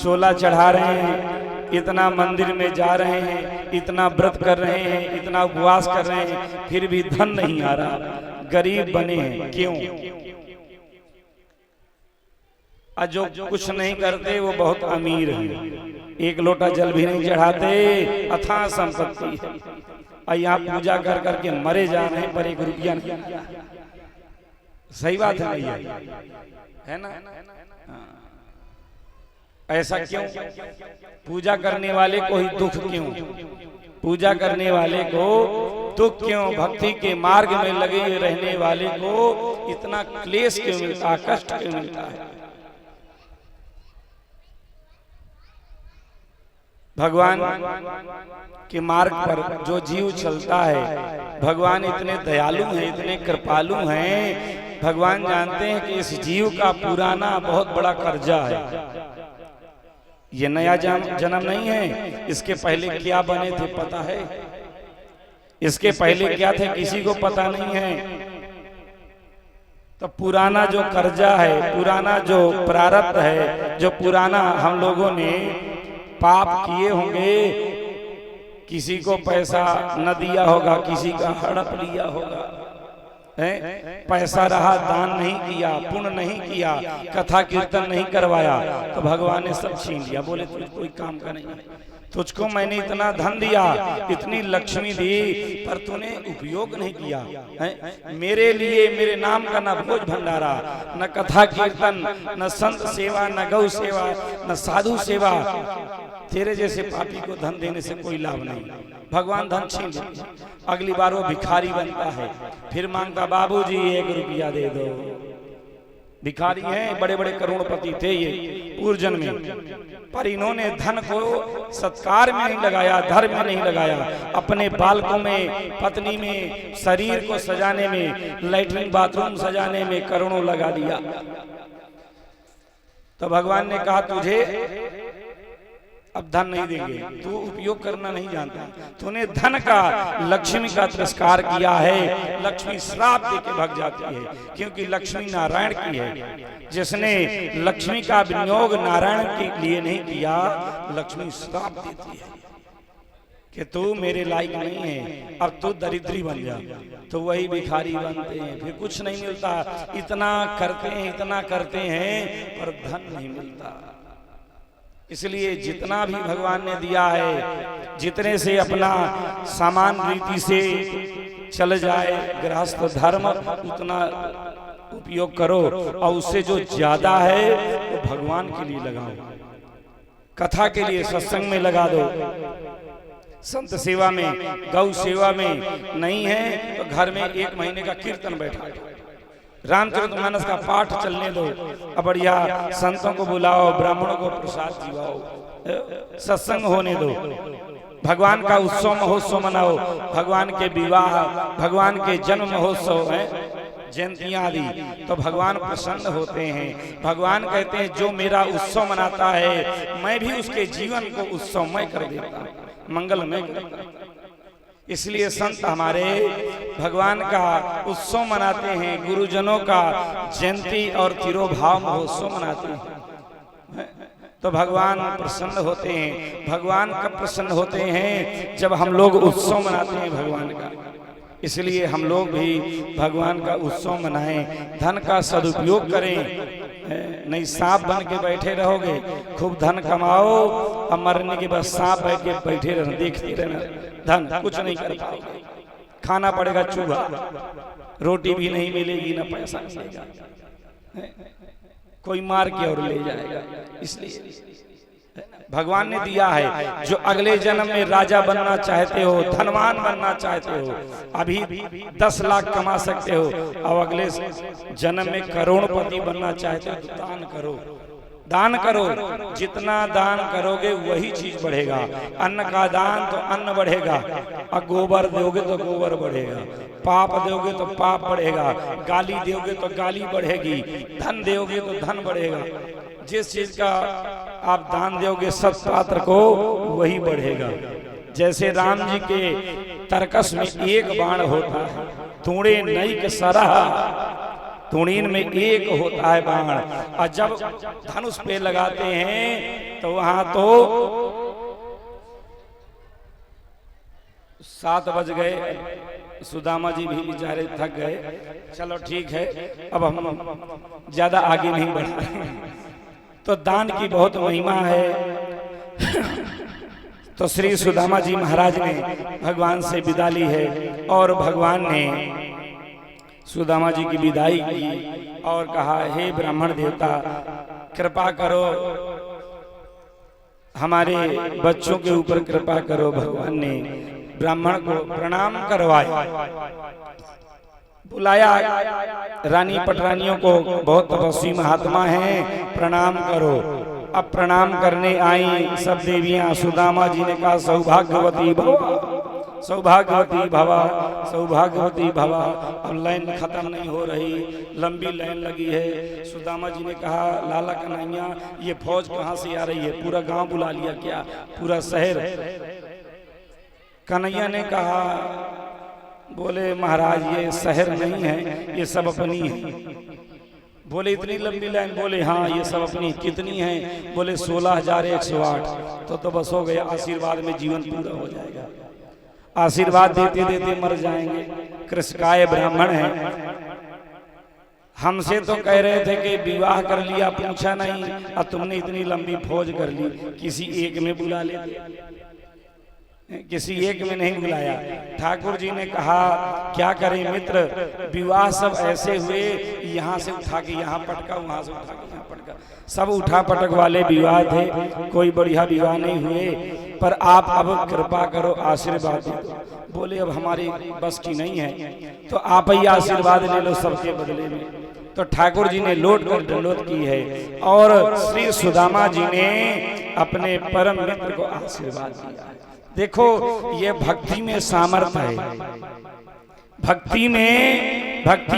चोला चढ़ा रहे हैं, इतना मंदिर में जा रहे हैं, इतना व्रत कर रहे हैं, इतना उपवास कर रहे हैं, फिर भी धन नहीं आ रहा, गरीब बने हैं। क्यों? जो कुछ नहीं करते वो बहुत अमीर हैं। एक लोटा जल भी नहीं चढ़ाते, अथाह संपत्ति है, और यहाँ पूजा कर करके मरे जा रहे हैं, पर 1 रुपया नहीं। सही बात है भैया, है ना? ऐसा क्यों? पूजा करने वाले को ही दुख क्यों? पूजा करने वाले को दुख क्यों? भक्ति के मार्ग में लगे रहने वाले को इतना क्लेश क्यों मिलता है, कष्ट क्यों मिलता है? भगवान के मार्ग पर जो जीव चलता है, भगवान इतने दयालु हैं, इतने कृपालु हैं। भगवान जानते हैं कि इस जीव का पुराना बहुत बड़ा कर्जा है। ये नया जन्म नहीं है। इसके पहले क्या बने थे पता है? इसके पहले क्या थे किसी को पता नहीं है। तो पुराना जो कर्जा है, पुराना जो प्रारब्ध है, जो पुराना हम लोगों ने पाप किए होंगे, किसी को पैसा न दिया होगा, किसी का हड़प लिया होगा, पैसा रहा दान नहीं किया, पुण्य नहीं किया, कथा कीर्तन नहीं करवाया, तो भगवान ने सब छीन लिया। बोले तुझ कोई काम का नहीं, तुझको मैंने इतना धन दिया, इतनी लक्ष्मी दी, पर तूने उपयोग नहीं किया है? मेरे लिए मेरे नाम का न भोज भंडारा, न कथा कीर्तन, न संत सेवा, न गौ सेवा, न साधु सेवा। तेरे जैसे पापी को धन देने से कोई लाभ नहीं। भगवान धन छीन लेते हैं। अगली बार वो भिखारी बनता है, फिर मांगता बाबूजी 1 रुपया दे दो। भिखारी हैं, बड़े बड़े करोड़पति थे ये पूर्व जन्म में, पर इन्होंने धन को सत्कार में नहीं लगाया, धर्म में नहीं लगाया, अपने बालकों में, पत्नी में, शरीर को सजाने में, लैट्रिन बाथरूम सजाने में करोड़ों लगा दिया। तो भगवान ने कहा तुझे अब धन नहीं देंगे, तू उपयोग करना नहीं जानता, तूने धन का, लक्ष्मी का तिरस्कार किया है, लक्ष्मी श्राप देके भाग जाती है, क्योंकि लक्ष्मी नारायण की है। जिसने लक्ष्मी का विनियोग नारायण के लिए नहीं किया, लक्ष्मी श्राप देती है कि तू मेरे लायक नहीं है, अब तू दरिद्री बन जा। तो वही भिखारी बनते हैं, फिर कुछ नहीं मिलता, इतना करते हैं, इतना करते हैं, पर धन नहीं मिलता। इसलिए जितना भी भगवान ने दिया है, जितने से अपना सामान रीति से चल जाए गृहस्थ धर्म, उतना उपयोग करो, और उससे जो ज्यादा है वो भगवान के लिए लगाओ, कथा के लिए, सत्संग में लगा दो, संत सेवा में, गौ सेवा में नहीं है तो घर में 1 महीने का कीर्तन बैठा दो, रामचरितमानस का पाठ चलने दो, अब बढ़िया संतों को बुलाओ, ब्राह्मणों को प्रसाद दिवाओ, सत्संग होने दो, भगवान का उत्सव महोत्सव मनाओ, भगवान के विवाह, भगवान के जन्म महोत्सव है, जयंतियां आदि, तो भगवान प्रसन्न होते हैं। भगवान कहते हैं जो मेरा उत्सव मनाता है, मैं भी उसके जीवन को उत्सवमय कर देता हूँ, मंगलमय कर देता हूँ। इसलिए संत हमारे भगवान का उत्सव मनाते हैं, गुरुजनों का जयंती और तिरोभाव महोत्सव मनाते हैं, तो भगवान प्रसन्न होते हैं। भगवान कब प्रसन्न होते हैं? जब हम लोग उत्सव मनाते हैं भगवान का। इसलिए हम लोग भी भगवान का उत्सव मनाएं, धन का सदुपयोग करें, नहीं सांप बन के बैठे रहोगे, खूब धन कमाओ, अब मरने के बाद सांप बैठ के बैठे रहना, देखते रहना, धन कुछ नहीं कर पाओगे, खाना पड़ेगा चूहा, रोटी भी नहीं मिलेगी, ना पैसा मिलेगा, कोई मार के और ले जाएगा। इसलिए भगवान ने दिया है, जो अगले जन्म में राजा बनना चाहते हो, धनवान बनना चाहते हो, अभी 10 लाख कमा सकते हो, अब अगले जन्म में करोड़पति बनना चाहते हो तो दान करो, दान करो, जितना दान करोगे वही चीज बढ़ेगा। अन्न का दान तो अन्न बढ़ेगा, और गोबर दोगे तो गोबर बढ़ेगा, पाप दोगे तो पाप बढ़ेगा, गाली दोगे तो गाली बढ़ेगी, धन दोगे तो धन बढ़ेगा। जिस चीज का आप दान दोगे सत्पात्र को, वही बढ़ेगा। जैसे राम जी के तरकस में 1 बाण होता है, तूणे नई सरह, तुणीन में 1 होता है बाण, और जब धनुष पे लगाते हैं तो वहां तो 7 बज गए, सुदामा जी भी बेचारे थक गए। चलो ठीक है, अब हम ज्यादा आगे नहीं बढ़ रहे। तो दान की बहुत महिमा है। तो श्री सुदामा जी महाराज ने भगवान से विदा ली है, और भगवान ने सुदामा जी की विदाई की और कहा, हे ब्राह्मण देवता, कृपा करो, हमारे बच्चों के ऊपर कृपा करो। भगवान ने ब्राह्मण को प्रणाम करवाया, बुलाया, रानी पटरानियों को, बहुत तपस्वी महात्मा हैं, प्रणाम करो। अब प्रणाम करने आई सब देवियां। सुदामा जी ने कहा, सौभाग्यवती भवा, सौभाग्यवती भवा, सौभाग्यवती भवा। अब लाइन खत्म नहीं हो रही, लंबी लाइन लगी है। सुदामा जी ने कहा, लाला कन्हैया, ये फौज कहाँ से आ रही है? पूरा गांव बुला लिया क्या? पूरा शहर? कन्हैया ने कहा, बोले महाराज ये शहर नहीं है, ये सब अपनी है। बोले इतनी लंबी लाइन? बोले हाँ, ये सब अपनी। कितनी है? बोले 16,108। तो बस हो गया, आशीर्वाद में जीवन पूरा हो जाएगा। आशीर्वाद देते देते मर जाएंगे। कृषकाय ब्राह्मण हैं, हमसे तो कह रहे थे कि विवाह कर लिया, पूछा नहीं, और तुमने इतनी लंबी फौज कर ली, किसी एक में बुला लेते। किसी एक में नहीं बुलाया। ठाकुर जी ने कहा क्या करें मित्र, विवाह सब ऐसे हुए, यहाँ से उठा के यहाँ पटका, वहाँ से उठा के यहाँ पटका, सब उठा पटक वाले विवाह थे, कोई बढ़िया विवाह नहीं हुए। पर आप अब कृपा करो, आशीर्वाद दो। बोले अब हमारी बस की नहीं है, तो आप ही आशीर्वाद ले लो सबके बदले में। तो ठाकुर जी ने लौट कर दंडोत की है और श्री सुदामा जी ने अपने परम मित्र को आशीर्वाद दिया। देखो ये भक्ति में सामर्थ्य है, भक्ति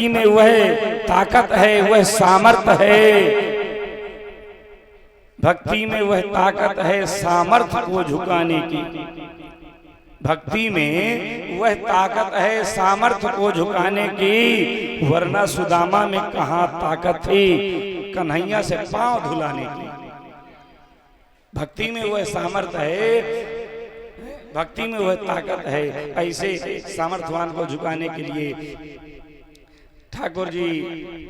में वह ताकत है, वह सामर्थ्य है, भक्ति में वह ताकत है सामर्थ्य को झुकाने की। भक्ति में वह ताकत है सामर्थ्य को झुकाने की, वरना सुदामा में कहाँ ताकत थी कन्हैया से पांव धुलाने की। भक्ति में वह सामर्थ्य है, भक्ति में वह ताकत है। ऐसे सामर्थ्यवान को झुकाने के लिए ठाकुर जी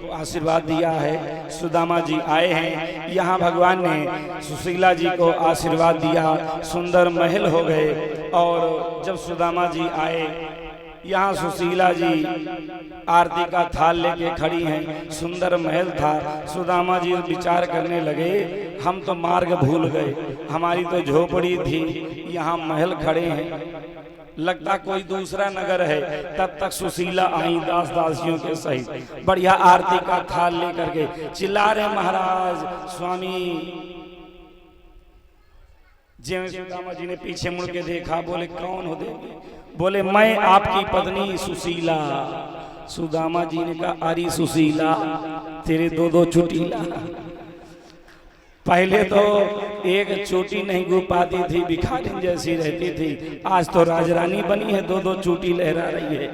को आशीर्वाद दिया है। सुदामा जी आए हैं, यहाँ भगवान ने सुशीला जी को आशीर्वाद दिया, सुंदर महल हो गए। और जब सुदामा जी आए, यहाँ सुशीला जी आरती का थाल लेके खड़ी हैं, सुंदर महल था। सुदामा जी विचार करने लगे हम तो मार्ग भूल गए, हमारी तो झोपड़ी थी, यहाँ महल खड़े हैं, लगता कोई दूसरा नगर है। तब तक सुशीला आई दास दासियों के सहित, बढ़िया आरती का थाल लेकर के चिल्ला रहे महाराज स्वामी। जब सुदामा जी ने पीछे मुड़ के देखा, बोले कौन हो देवी? बोले मैं आपकी पत्नी सुशीला। सुदामा जी ने कहा अरे सुशीला तेरे दो दो चुटीला। पहले तो एक चोटी नहीं गो पाती थी, भिखारी जैसी रहती थी, आज तो राजरानी बनी है, दो दो चोटी लहरा रही है।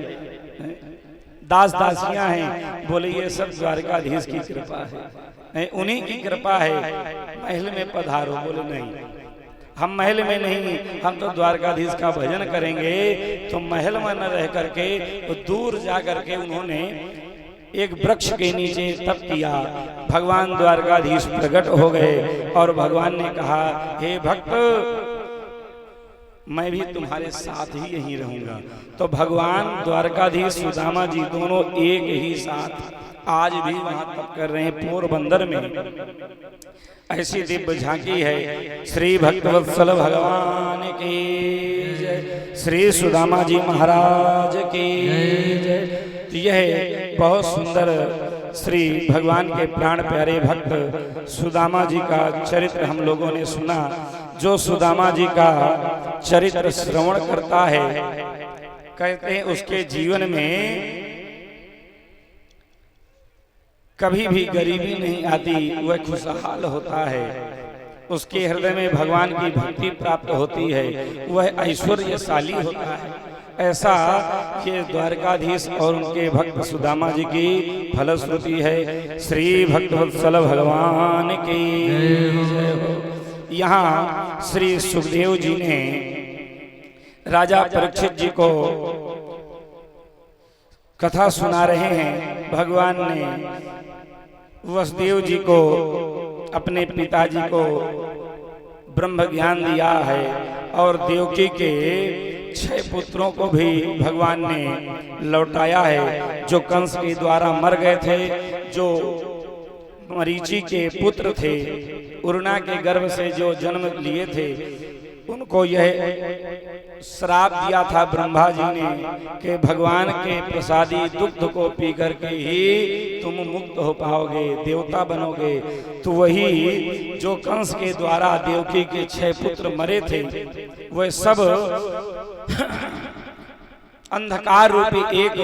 दास दासियां हैं। बोले ये सब द्वारकाधीश की कृपा है, उन्हीं की कृपा है, महल में पधारो। बोले नहीं हम महल में नहीं, हम तो द्वारकाधीश का भजन करेंगे। तो महल में न रह करके तो दूर जा करके उन्होंने एक वृक्ष के नीचे तप किया। भगवान द्वारकाधीश प्रकट हो गए और भगवान ने कहा हे भक्त मैं भी तुम्हारे साथ ही यहीं रहूंगा। तो भगवान द्वारकाधीश सुदामा जी दोनों एक ही साथ आज भी वहां तप कर रहे हैं पोरबंदर में। ऐसी दिव्य झांकी है। श्री भक्तवत्सल भगवान की जय, श्री सुदामा जी महाराज की जय। यह बहुत सुंदर श्री भगवान के प्राण प्यारे भक्त सुदामा जी का चरित्र हम लोगों ने सुना। जो सुदामा जी का चरित्र श्रवण करता है, कहते हैं उसके जीवन में कभी भी गरीबी नहीं आती, वह खुशहाल होता है, उसके हृदय में भगवान की भक्ति प्राप्त होती है, वह ऐश्वर्यशाली होता है। ऐसा ये द्वारकाधीश और उनके भक्त सुदामा जी की फलश्रुति है। श्री भक्तवत्सल भगवान की जय हो। यहाँ श्री सुखदेव जी ने राजा परीक्षित जी को कथा सुना रहे हैं। भगवान ने वसुदेव जी को, अपने पिताजी को ब्रह्म ज्ञान दिया है और देवकी के 6 पुत्रों को भी भगवान ने लौटाया है, जो कंस के द्वारा मर गए थे, जो मरीचि के पुत्र थे, उर्ना के गर्भ से जो जन्म लिए थे, उनको यह श्राप दिया था ब्रह्मा जी ने कि भगवान के प्रसादी दुग्ध को पी करके ही तुम मुक्त हो पाओगे, देवता बनोगे। तो वही जो कंस के द्वारा देवकी के 6 पुत्र मरे थे, वह सब अंधकार रूपी एक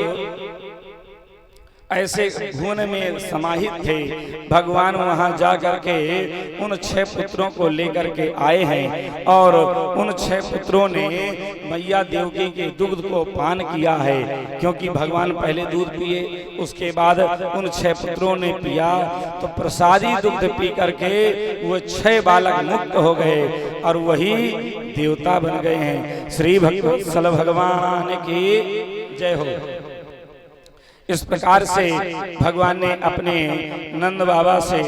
ऐसे भुवन में समाहित थे। भगवान वहां जाकर के उन 6 पुत्रों को लेकर के आए हैं और उन 6 पुत्रों ने मैया देवकी के दुग्ध को पान किया है, क्योंकि भगवान पहले दूध पिए, उसके बाद उन 6 पुत्रों ने पिया, तो प्रसादी दुग्ध पी करके वो 6 बालक मुक्त हो गए और वही देवता बन गए हैं। श्री भक्तवत्सल भगवान की जय हो। इस प्रकार से भगवान ने अपने नंद बाबा से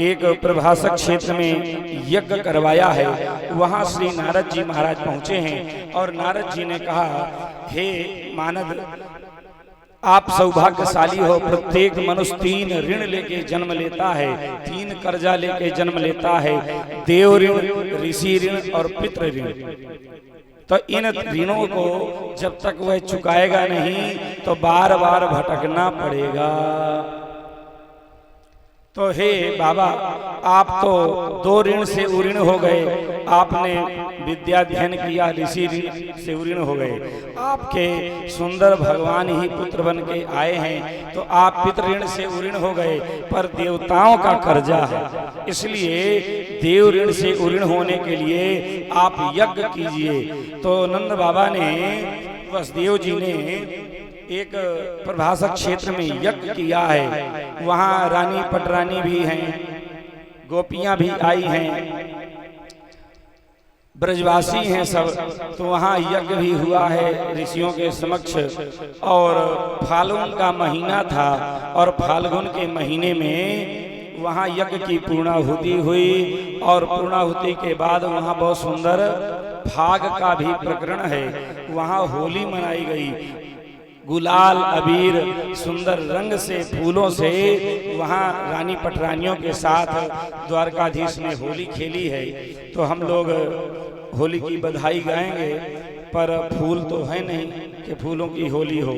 एक प्रभासक क्षेत्र में यज्ञ करवाया है, वहां श्री नारद जी महाराज पहुंचे हैं और नारद जी ने कहा, हे मानद, आप सौभाग्यशाली हो। प्रत्येक मनुष्य 3 ऋण लेके जन्म लेता है, 3 कर्जा लेके जन्म लेता है, देव ऋण, ऋषि ऋण और पितृ ऋण। तो इन ऋणों को जब तक वह चुकाएगा नहीं तो बार बार भटकना पड़ेगा। तो हे बाबा, आप तो 2 ऋण से उऋण हो गए, आपने विद्या अध्ययन किया, ऋषि ऋण से उऋण हो गए, आपके सुंदर भगवान ही पुत्र बन के आए हैं, तो आप पितृ ऋण से उऋण हो गए, पर देवताओं का कर्जा है, इसलिए देव ऋण से उऋण होने के लिए आप यज्ञ कीजिए। तो नंद बाबा ने, वसुदेव जी ने एक प्रभासक क्षेत्र में यज्ञ किया है, वहां रानी पटरानी भी हैं, गोपियां भी आई हैं, ब्रजवासी हैं सब, तो वहां यज्ञ भी हुआ है ऋषियों के समक्ष। और फाल्गुन का महीना था और फाल्गुन के महीने में वहां यज्ञ की पूर्णाहुति हुई और पूर्णाहुति के बाद वहां बहुत सुंदर फाग का भी प्रकरण है, वहां होली मनाई गई, गुलाल अबीर सुंदर रंग से फूलों से वहाँ रानी पटरानियों के साथ द्वारकाधीश ने होली खेली है। तो हम लोग होली की बधाई गाएंगे, पर फूल तो है नहीं कि फूलों की होली हो।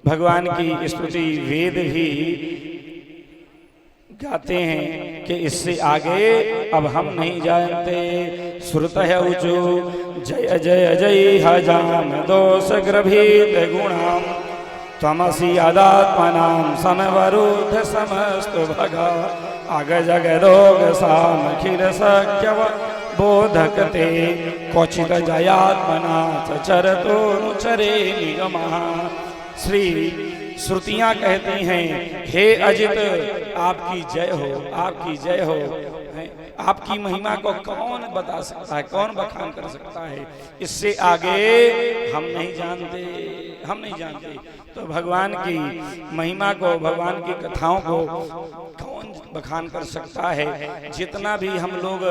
भगवान की स्तुति वेद भी गाते हैं कि इससे आगे अब हम नहीं जानते। श्रुत है ऊंचो जय जय जय हजाम दोष ग्रभीत गुणाम त्वमसि आदात्मनाम समवरुद्ध समस्तु भगा अग जग रोग साम खिर सक्य बोधकते क्वचित जयात्मना चरतो नुचरे निगमा। श्री श्रुतियां कहती हैं, हे अजित आपकी जय हो, आपकी जय हो। आपकी महिमा को कौन बता सकता है, कौन बखान कर सकता है, इससे आगे हम नहीं जानते, हम नहीं जानते। तो भगवान की महिमा को, भगवान की कथाओं को कौन बखान कर सकता है। जितना भी हम लोग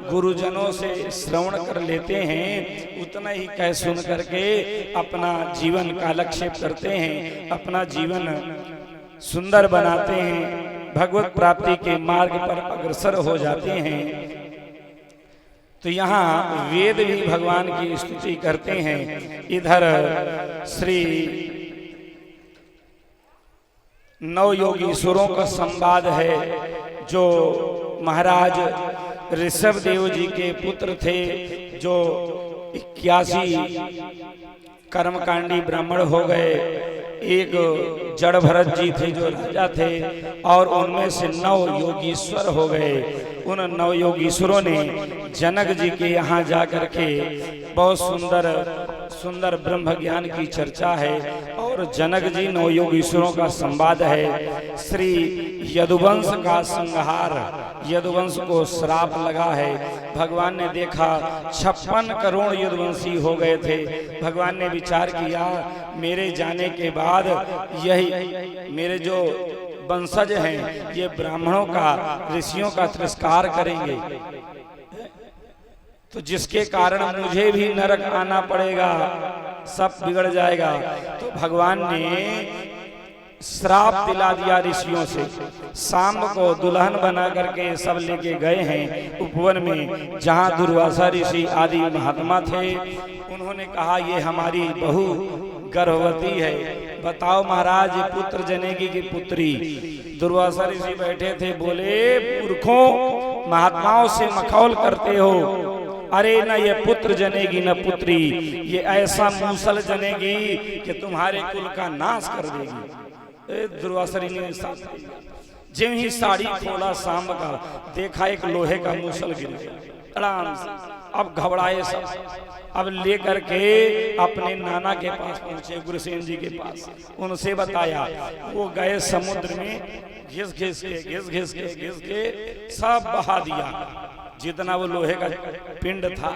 गुरुजनों से श्रवण कर लेते हैं उतना ही कह सुन करके अपना जीवन कालक्षेप करते हैं, अपना जीवन सुंदर बनाते हैं, भगवत प्राप्ति के मार्ग पर अग्रसर हो जाते हैं। तो यहाँ वेद भी भगवान की स्तुति करते हैं। इधर श्री नवयोगीश्वरों का संवाद है, जो महाराज ऋषभ देव जी के पुत्र थे, जो 81 कर्मकांडी ब्राह्मण हो गए। एक जड़ भरत जी थे जो राजा थे, और उनमें से 9 योगीश्वर हो गए। उन 9 योगीश्वरों ने जनक जी के यहाँ जाकर के बहुत सुंदर सुंदर ब्रह्म ज्ञान की चर्चा है, और जनक जी 9 योगीश्वरों का संवाद है। श्री यदुवंश का संहार, यदुवंश को श्राप लगा है। भगवान ने देखा 56 करोड़ यदुवंशी हो गए थे। भगवान ने विचार किया, मेरे जाने के बाद यही मेरे जो वंशज हैं ये ब्राह्मणों का, ऋषियों का तिरस्कार करेंगे, तो जिसके कारण मुझे भी नरक आना पड़ेगा, सब बिगड़ जाएगा। तो भगवान ने श्राप दिला दिया ऋषियों से। शाम को दुल्हन बना करके सब लेके गए हैं उपवन में, जहाँ दुर्वासा ऋषि आदि महात्मा थे। उन्होंने कहा, ये हमारी बहू गर्भवती है, बताओ महाराज पुत्र जनेगी की पुत्री। दुर्वासा ऋषि बैठे थे, बोले, मूर्खों, महात्माओं से मखौल करते हो, अरे न ये पुत्र जनेगी न पुत्री, ये ऐसा मूसल जनेगी कि तुम्हारे कुल का नाश कर देगी। दुर्वासा ऋषि ने जिम ही साड़ी खोला शाम का, देखा एक लोहे का मूसल गिर गया आराम से। अब घबराए सब, अब लेकर के अपने नाना के पास पहुंचे, गुरुसेन जी के पास, उनसे बताया। वो गए समुद्र में, घिस घिस के सब बहा दिया। जितना वो लोहे का पिंड था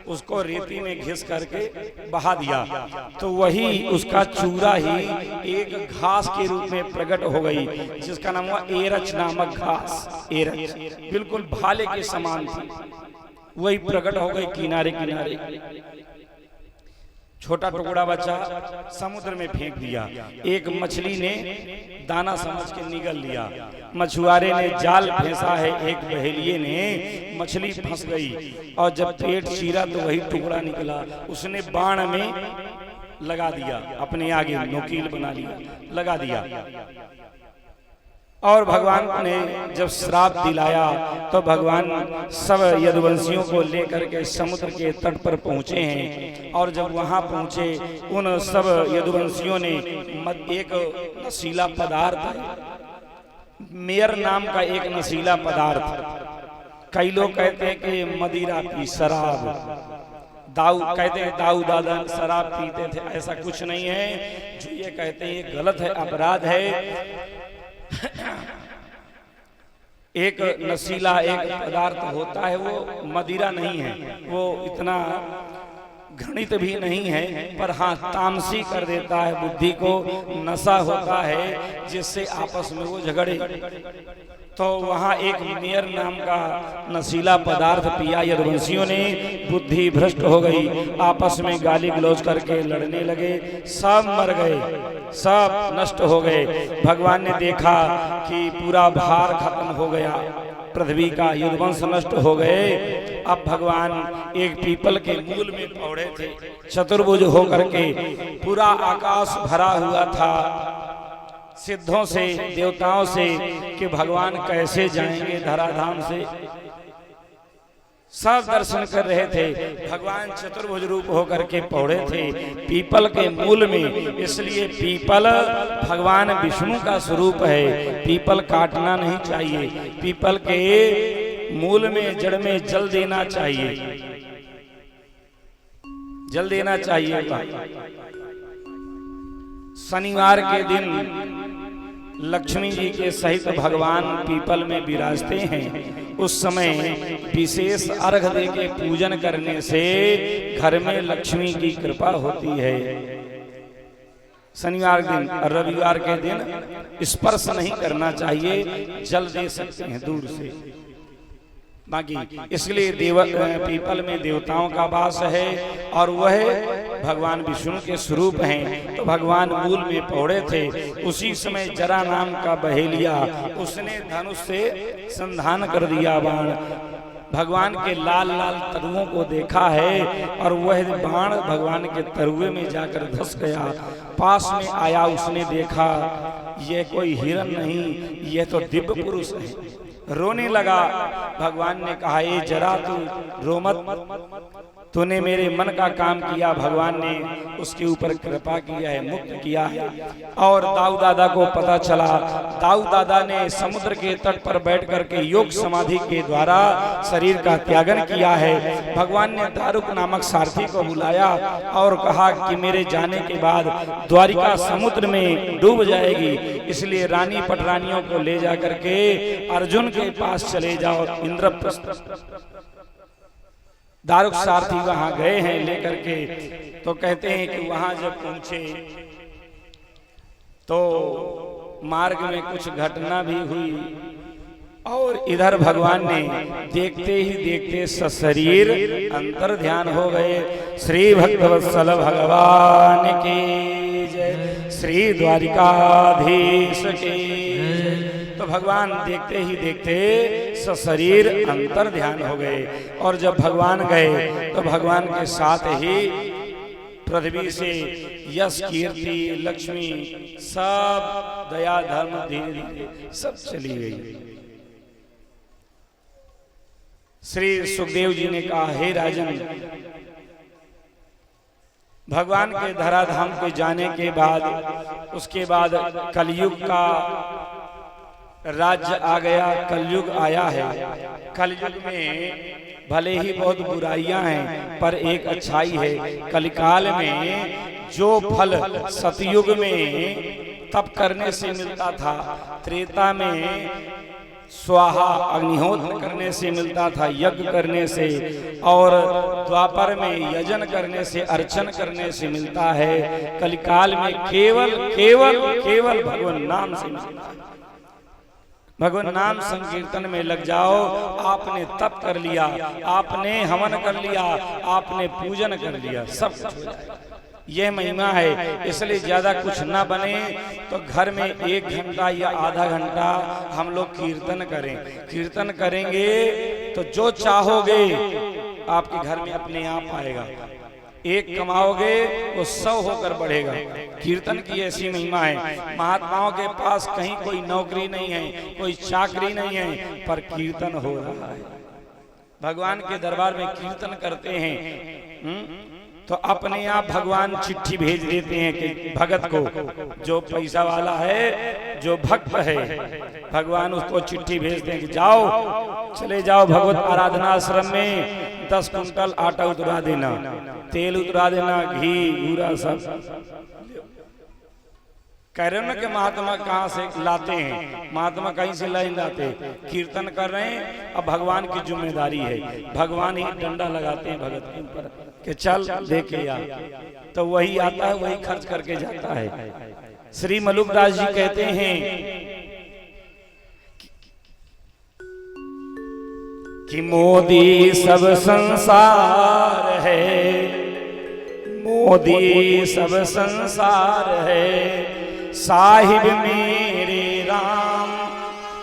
उसको रेती में घिस करके बहा दिया, तो वही उसका चूरा ही एक घास के रूप में प्रकट हो गई, जिसका नाम हुआ एरच नामक घास। एरच बिल्कुल भाले के समान थी, वही प्रकट हो गई किनारे किनारे। छोटा टुकड़ा बच्चा समुद्र में फेंक दिया, एक मछली ने दाना समझ के निगल लिया, मछुआरे ने जाल फेंसा है, एक बहेलिये ने मछली फंस गई और जब पेट चीरा तो वही टुकड़ा निकला, उसने बाण में लगा दिया, अपने आगे नोकील बना लिया, लगा दिया। और भगवान ने जब श्राप दिलाया तो भगवान सब यदुवंशियों को लेकर के समुद्र के तट पर पहुंचे हैं, और जब वहां पहुंचे उन सब यदुवंशियों ने एक नशीला पदार्थ, मेयर नाम का एक नशीला पदार्थ, कई लोग कहते हैं कि मदिरा पी, शराब, दाऊ कहते हैं दाऊ दादा शराब पीते थे, ऐसा कुछ नहीं है। जो ये कहते हैं ये गलत है, अपराध है। एक नशीला एक पदार्थ होता है, वो मदिरा नहीं है, वो इतना घृणित भी नहीं है, पर हाँ तामसी कर देता है बुद्धि को, नशा होता है जिससे आपस में वो झगड़े। तो वहाँ एक मेयर नाम का नशीला पदार्थ पिया यदुवंशियों ने, बुद्धि भ्रष्ट हो गई, आपस में गाली गलौज करके लड़ने लगे, सब मर गए, सब नष्ट हो गए। भगवान ने देखा कि पूरा भार खत्म हो गया, पृथ्वी का यदुवंश नष्ट हो गए। अब भगवान एक पीपल के मूल में पौड़े थे, चतुर्भुज होकर के, पूरा आकाश भरा हुआ था सिद्धों से, देवताओं से, कि भगवान कैसे जाएंगे धराधाम से। सब दर्शन कर रहे थे, भगवान चतुर्भुज रूप होकर के पौड़े थे पीपल के मूल में। इसलिए पीपल भगवान विष्णु का स्वरूप है, पीपल काटना नहीं चाहिए, पीपल के मूल में जड़ में जल देना चाहिए, जल देना चाहिए। शनिवार के दिन लक्ष्मी जी के सहित भगवान पीपल में विराजते हैं। उस समय विशेष अर्घ दे के पूजन करने से घर में लक्ष्मी की कृपा होती है। शनिवार के दिन, रविवार के दिन स्पर्श नहीं करना चाहिए, जल दे सकते हैं दूर से। बाकी इसलिए पीपल में देवताओं का वास है और वह भगवान विष्णु के स्वरूप हैं। तो भगवान मूल में पौड़े थे, उसी समय जरा नाम का बहेलिया, उसने धनुष से संधान कर दिया बाण। भगवान के लाल लाल तरुओं को देखा है और वह बाण भगवान के तरुए में जाकर धस गया। पास में आया, उसने देखा यह कोई हिरण नहीं, यह तो दिव्य पुरुष है। रोने लगा। भगवान ने कहा ये जरा तू रो मत, तूने मेरे मन का काम किया, भगवान ने उसके ऊपर कृपा किया है, मुक्त किया है। और दाऊ दादा को पता चला, दाऊ दादा ने समुद्र के तट पर बैठ करके योग समाधि के द्वारा शरीर का त्यागन किया है। भगवान ने दारुक नामक सारथी को बुलाया और कहा कि मेरे जाने के बाद द्वारिका समुद्र में डूब जाएगी, इसलिए रानी पटरानियों को ले जा करके अर्जुन के पास चले जाओ इंद्रप्रस्थ। दारुक सारथी वहां गए हैं लेकर के, तो कहते हैं कि वहां जब पहुंचे तो मार्ग में कुछ घटना भी हुई और इधर भगवान ने देखते ही देखते सशरीर अंतर ध्यान हो गए। श्री भक्तवत्सल भगवान की जय, श्री द्वारिकाधीश की जय। तो भगवान देखते ही देखते सशरीर अंतर ध्यान हो गए। और जब भगवान गए तो भगवान के साथ ही पृथ्वी से यश कीर्ति लक्ष्मी सब दया धर्म धीरे धीरे सब चली गई। श्री सुखदेव जी ने कहा, हे राजन, भगवान के धराधाम को जाने के बाद उसके बाद कलयुग का राज्य आ गया, कलयुग आया है। कलयुग में भले ही बहुत बुराइयां हैं पर एक अच्छाई है। कलिकाल में जो फल सतयुग में तप करने से मिलता था, त्रेता में स्वाहा अग्निहोत्र करने से मिलता था, यज्ञ करने से, और द्वापर में यजन करने से, अर्चन करने से मिलता है। कलिकाल में केवल केवल केवल भगवान नाम से मिलता है। भगवान नाम संकीर्तन में लग जाओ, आपने तप कर लिया, आपने हवन कर लिया, आपने पूजन कर लिया, सब कुछ हो जाएगा। यह महिमा है। इसलिए ज्यादा कुछ ना बने तो घर में 1 घंटा या आधा घंटा हम लोग कीर्तन करें। कीर्तन करेंगे तो जो चाहोगे आपके घर में अपने आप आएगा। 1 कमाओगे वो 100 होकर बढ़ेगा। कीर्तन की ऐसी महिमा है। महात्माओं के पास कहीं कोई नौकरी नहीं है, कोई चाकरी नहीं है, पर कीर्तन हो रहा है। भगवान के दरबार में कीर्तन करते हैं तो अपने आप भगवान चिट्ठी भेज देते हैं कि भगत को, जो पैसा वाला है, जो भक्त है, भगवान उसको चिट्ठी भेजते हैं कि जाओ, चले जाओ भगवत आराधना आश्रम में 10 कुंटल आटा उतरा देना, तेल उतरा देना, घी घूरा सब। कह रहे हो ना कि महात्मा कहाँ से लाते हैं? महात्मा कहीं से नहीं लाते, कीर्तन कर रहे हैं। अब भगवान की जिम्मेदारी है, भगवान ही डंडा लगाते हैं भगत के ऊपर कि चल देखे आ, तो वही आता है, वही खर्च करके जाता है। श्री मलुकदास जी कहते हैं कि मोदी सब संसार है, मोदी सब संसार है, साहिब मेरे राम,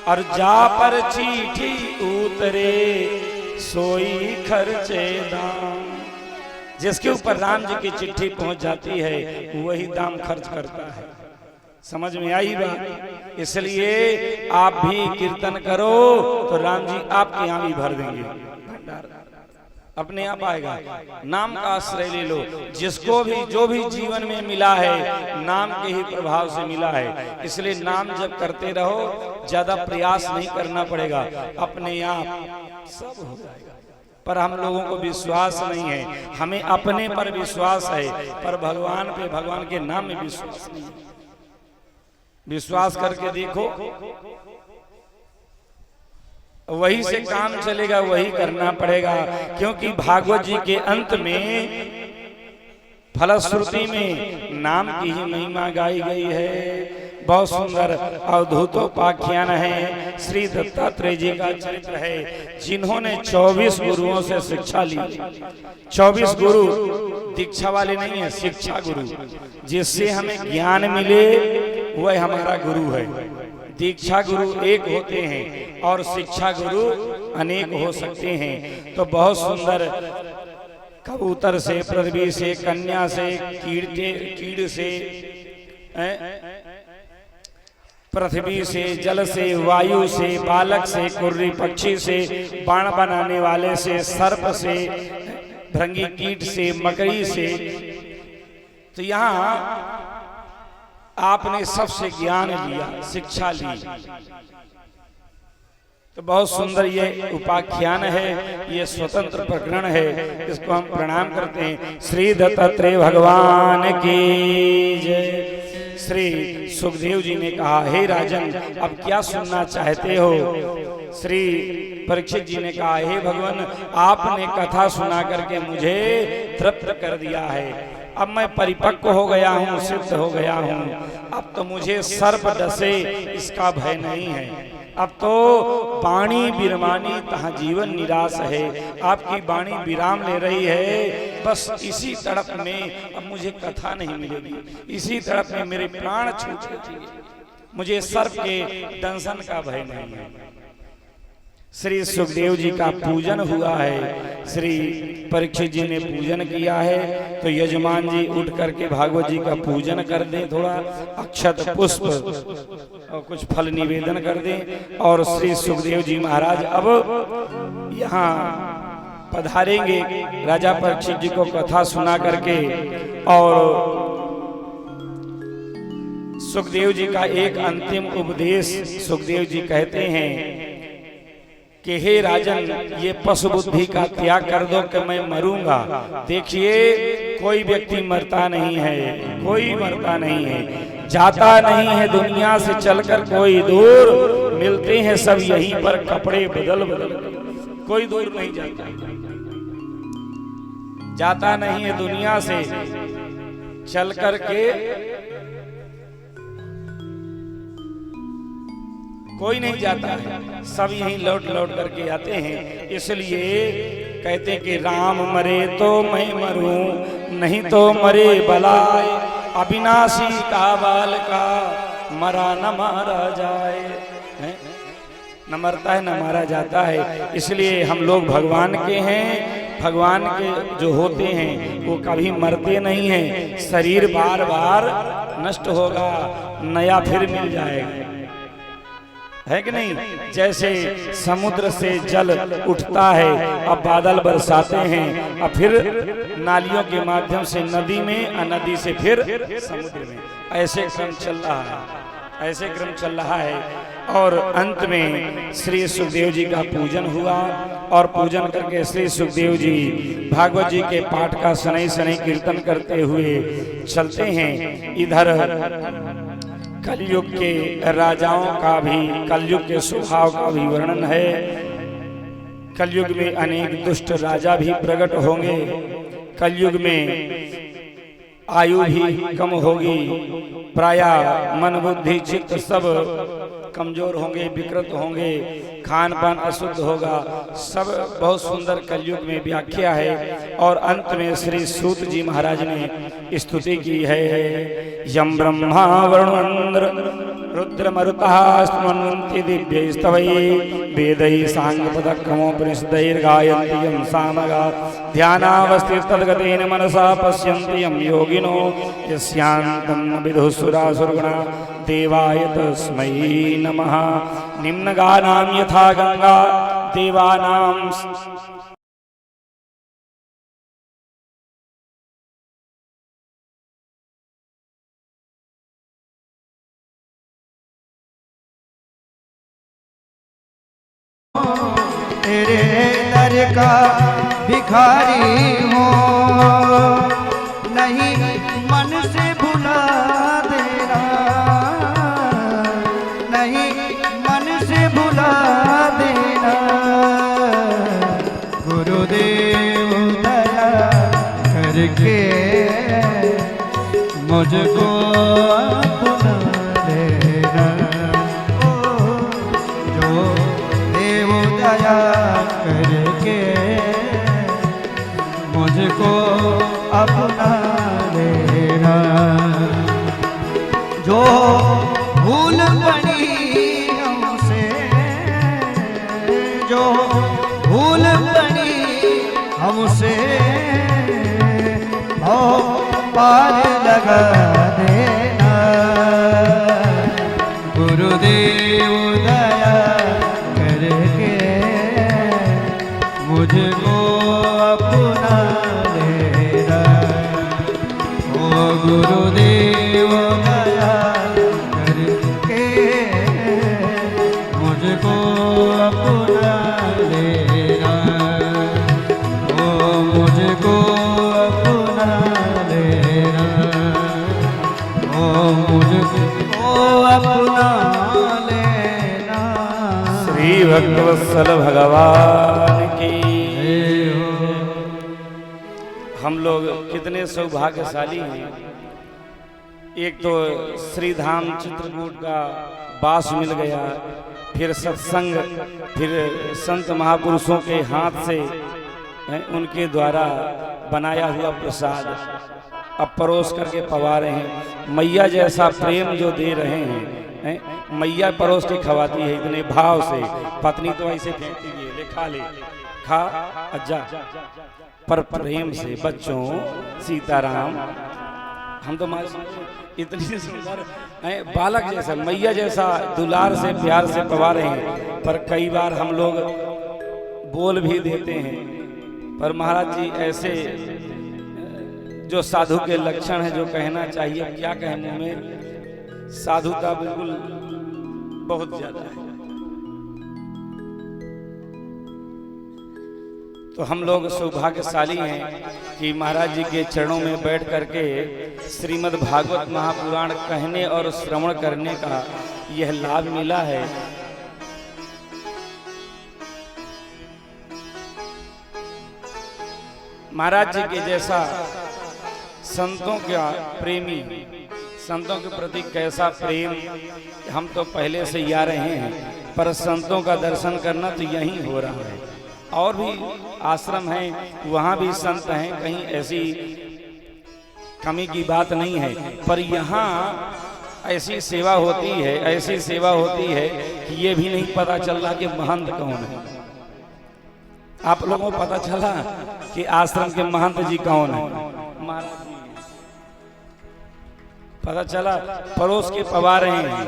और जा पर चिट्ठी उतरे सोई खर्चे दाम। जिसके ऊपर राम जी की चिट्ठी पहुंच जाती है वही दाम खर्च करता है। समझ में आई बात? इसलिए आप भी कीर्तन करो तो राम जी आपके यहाँ भी भर देंगे भंडार, अपने आप आएगा। नाम का आश्रय ले लो। जिसको भी जो भी जीवन में मिला है नाम के ही प्रभाव से मिला है। इसलिए नाम जब करते रहो, ज्यादा प्रयास नहीं करना पड़ेगा, अपने आप सब हो जाएगा। पर हम लोगों को विश्वास नहीं है, हमें अपने पर विश्वास है, पर भगवान पे, भगवान के नाम में विश्वास नहीं है। विश्वास करके देखो, वही से काम चलेगा, वही करना पड़ेगा। क्योंकि भागवत जी के अंत में फलश्रुति में नाम की ही महिमा गाई गई है। बहुत सुंदर अवधूतोपाख्यान है। श्री दत्तात्रेय जी का चरित्र है, जिन्होंने 24 गुरुओं से शिक्षा ली। 24 गुरु दीक्षा वाले नहीं है, शिक्षा गुरु, जिससे हमें ज्ञान मिले वह हमारा गुरु है। दीक्षा गुरु एक होते हैं और शिक्षा गुरु अनेक हो सकते हैं। तो बहुत सुंदर कबूतर से, पृथ्वी से, कन्या से, कीड़ से, पृथ्वी से, जल से, वायु से, बालक से, कुर्री पक्षी से, बाण बनाने वाले से, सर्प से, भृंगी कीट से, मकड़ी से। तो यहाँ आपने सबसे ज्ञान लिया, शिक्षा ली। तो बहुत सुंदर ये उपाख्यान है, ये स्वतंत्र प्रकरण है, इसको हम प्रणाम करते हैं। श्री दत्तात्रेय भगवान की जय। श्री सुखदेव जी ने कहा, हे राजन, अब क्या सुनना चाहते हो? श्री परीक्षित जी ने कहा, हे भगवान, आपने कथा सुना करके मुझे तृप्त कर दिया है। अब मैं परिपक्व हो गया हूँ, सिद्ध हो गया हूँ। अब तो मुझे सर्प डसे इसका भय नहीं है। अब तो वाणी विरमानी तहाँ जीवन निराश है। आपकी वाणी विराम ले रही है। बस इसी तड़प में अब मुझे कथा नहीं मिलेगी, इसी तड़प में मेरे प्राण छूट जाएंगे। मुझे सर्प के दंशन का भय नहीं है। श्री सुखदेव जी का पूजन हुआ है, श्री परीक्षित जी ने पूजन किया है। तो यजमान जी उठ करके भागवत जी का पूजन कर दें, थोड़ा अक्षत पुष्प और कुछ फल निवेदन कर दें। और श्री सुखदेव जी महाराज अब यहाँ पधारेंगे राजा परीक्षित जी को कथा सुना करके। और सुखदेव जी का एक अंतिम उपदेश सुखदेव जी कहते हैं कि हे राजन, ये पशु बुद्धि का त्याग कर दो कि मैं मरूंगा। देखिए, कोई व्यक्ति मरता नहीं है, कोई मरता नहीं है, जाता नहीं है दुनिया से चलकर कोई दूर। मिलते हैं सब यहीं पर कपड़े बदल बदल के। कोई दूर नहीं जाता नहीं है दुनिया से चल करके, कोई नहीं जाता है, सब यहीं लौट लौट करके आते हैं। इसलिए कहते हैं कि राम मरे तो मैं मरूं, नहीं तो मरे बलाए, अविनाशी का बाल का मरा न मारा जाए। हैं? न मरता है न मारा जाता है। इसलिए हम लोग भगवान के हैं, भगवान के जो होते हैं वो कभी मरते नहीं हैं। शरीर बार बार नष्ट होगा, नया फिर मिल जाएगा, है कि नहीं। जैसे समुद्र से जल उठता है, अब बादल बरसाते हैं, अब फिर नालियों के माध्यम से नदी में, नदी से फिर समुद्र में, ऐसे क्रम चल रहा है, ऐसे क्रम चल रहा है। और अंत में श्री सुखदेव जी का पूजन हुआ, और पूजन करके श्री सुखदेव जी भागवत जी के पाठ का शनै शनै कीर्तन करते हुए चलते हैं। इधर कलयुग के राजाओं का भी, कलयुग के स्वभाव का भी वर्णन है। कलयुग में अनेक दुष्ट राजा भी प्रकट होंगे, कलयुग में आयु भी कम होगी, प्रायः मन बुद्धि चित्त सब कमजोर होंगे, विकृत होंगे, खान पान अशुद्ध होगा, सब बहुत सुंदर कलयुग में व्याख्या है। और अंत में श्री सूत जी महाराज ने स्तुति की है, यम ब्रह्मा वरुणेन्द्र रुद्र मरुतः स्तुवन्ति दिव्यैस्तवै वेदै सांगपदक्रमोपनिषदैर्गायन्ति यं सामगा ध्यानावस्थितद्गतेन मनसा पश्यन्ति यं योगिनो यस्यान्तं न विदुः सुरासुरगणा देवाय तस्मै नमः। निम्नगानां यथा गंगा देवानां तेरे दर का भिखारी हो, नहीं मन से भुला देना, नहीं मन से भुला देना। गुरुदेव दया करके मुझको अपना लेना, जो देव दया करके मुझको अपना लेना। जो भूल पड़ी हमसे, जो भूल पड़ी हमसे, ओ पार लगा देना। गुरुदेव दया करके मुझको अपना लेना, ओ गुरुदेव दया करके मुझको अपना लेना, ओ मुझको अपना लेना, ओ मुझको अपना लेना। श्री भक्तवत्सल भगवान की। हम लोग कितने सौभाग्यशाली हैं। एक तो श्री धाम चित्रकूट का वास मिल गया, फिर सत्संग, फिर संत महापुरुषों के हाथ से उनके द्वारा बनाया हुआ प्रसाद अब परोस करके पवा रहे हैं। मैया जैसा प्रेम जो दे रहे हैं, मैया परोस के खवाती है इतने भाव से। पत्नी तो ऐसे फेंकती है, ले खा ले, खा अज्जा, पर प्रेम से बच्चों सीताराम, हम तो इतनी सुंदर बालक जैसा, मैया जैसा दुलार से प्यार से पवा रहे हैं। पर कई बार हम लोग बोल भी देते हैं, पर महाराज जी ऐसे जो साधु के लक्षण है, जो कहना चाहिए क्या कहें, मुंह में साधुता बिल्कुल बहुत ज्यादा है। तो हम लोग सौभाग्यशाली हैं कि महाराज जी के चरणों में बैठ करके श्रीमद् भागवत महापुराण कहने और श्रवण करने का यह लाभ मिला है। महाराज जी के जैसा संतों का प्रेमी, संतों के प्रति कैसा प्रेम हम तो पहले से ही आ रहे हैं, पर संतों का दर्शन करना तो यहीं हो रहा है। और भी आश्रम हैं, वहाँ भी संत हैं, कहीं ऐसी कमी की बात नहीं है, पर यहाँ ऐसी सेवा होती है, ऐसी सेवा होती है कि ये भी नहीं पता चल रहा कि महंत कौन है। आप लोगों को पता चला कि आश्रम के महंत जी कौन है? महाराज जी पता चला, पड़ोस के पवा रहे हैं,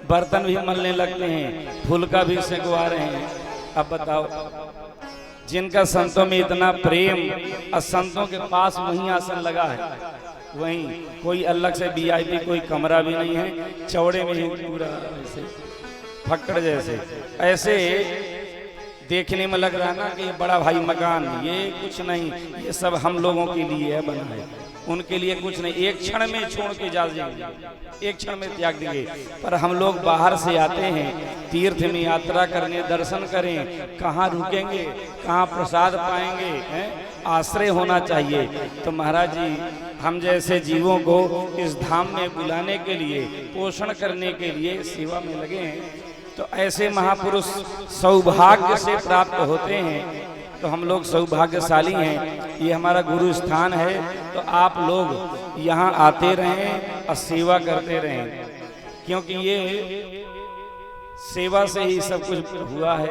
बर्तन भी मलने लगते हैं, फुलका भी सेकवा रहे हैं। अब बताओ, जिनका संतों में इतना प्रेम और संतों के पास वहीं आसन लगा है, वहीं कोई अलग से VIP कोई कमरा भी नहीं है, चौड़े में ही पूरा ऐसे फक्कड़ जैसे ऐसे देखने में लग रहा ना कि ये बड़ा भाई मकान, ये कुछ नहीं, ये सब हम लोगों के लिए है बना है, उनके लिए कुछ नहीं। एक क्षण में छोड़ के जा जाएंगे, एक क्षण में त्याग देंगे। पर हम लोग बाहर से आते हैं तीर्थ में यात्रा करने, दर्शन करें, कहाँ रुकेंगे, कहाँ प्रसाद पाएंगे, आश्रय होना चाहिए। तो महाराज जी हम जैसे जीवों को इस धाम में बुलाने के लिए, पोषण करने के लिए सेवा में लगे हैं। तो ऐसे महापुरुष सौभाग्य से प्राप्त होते हैं, तो हम लोग सौभाग्यशाली हैं। ये हमारा गुरु स्थान है, तो आप लोग यहाँ आते रहें और सेवा करते रहें, क्योंकि ये सेवा से ही सब कुछ हुआ है।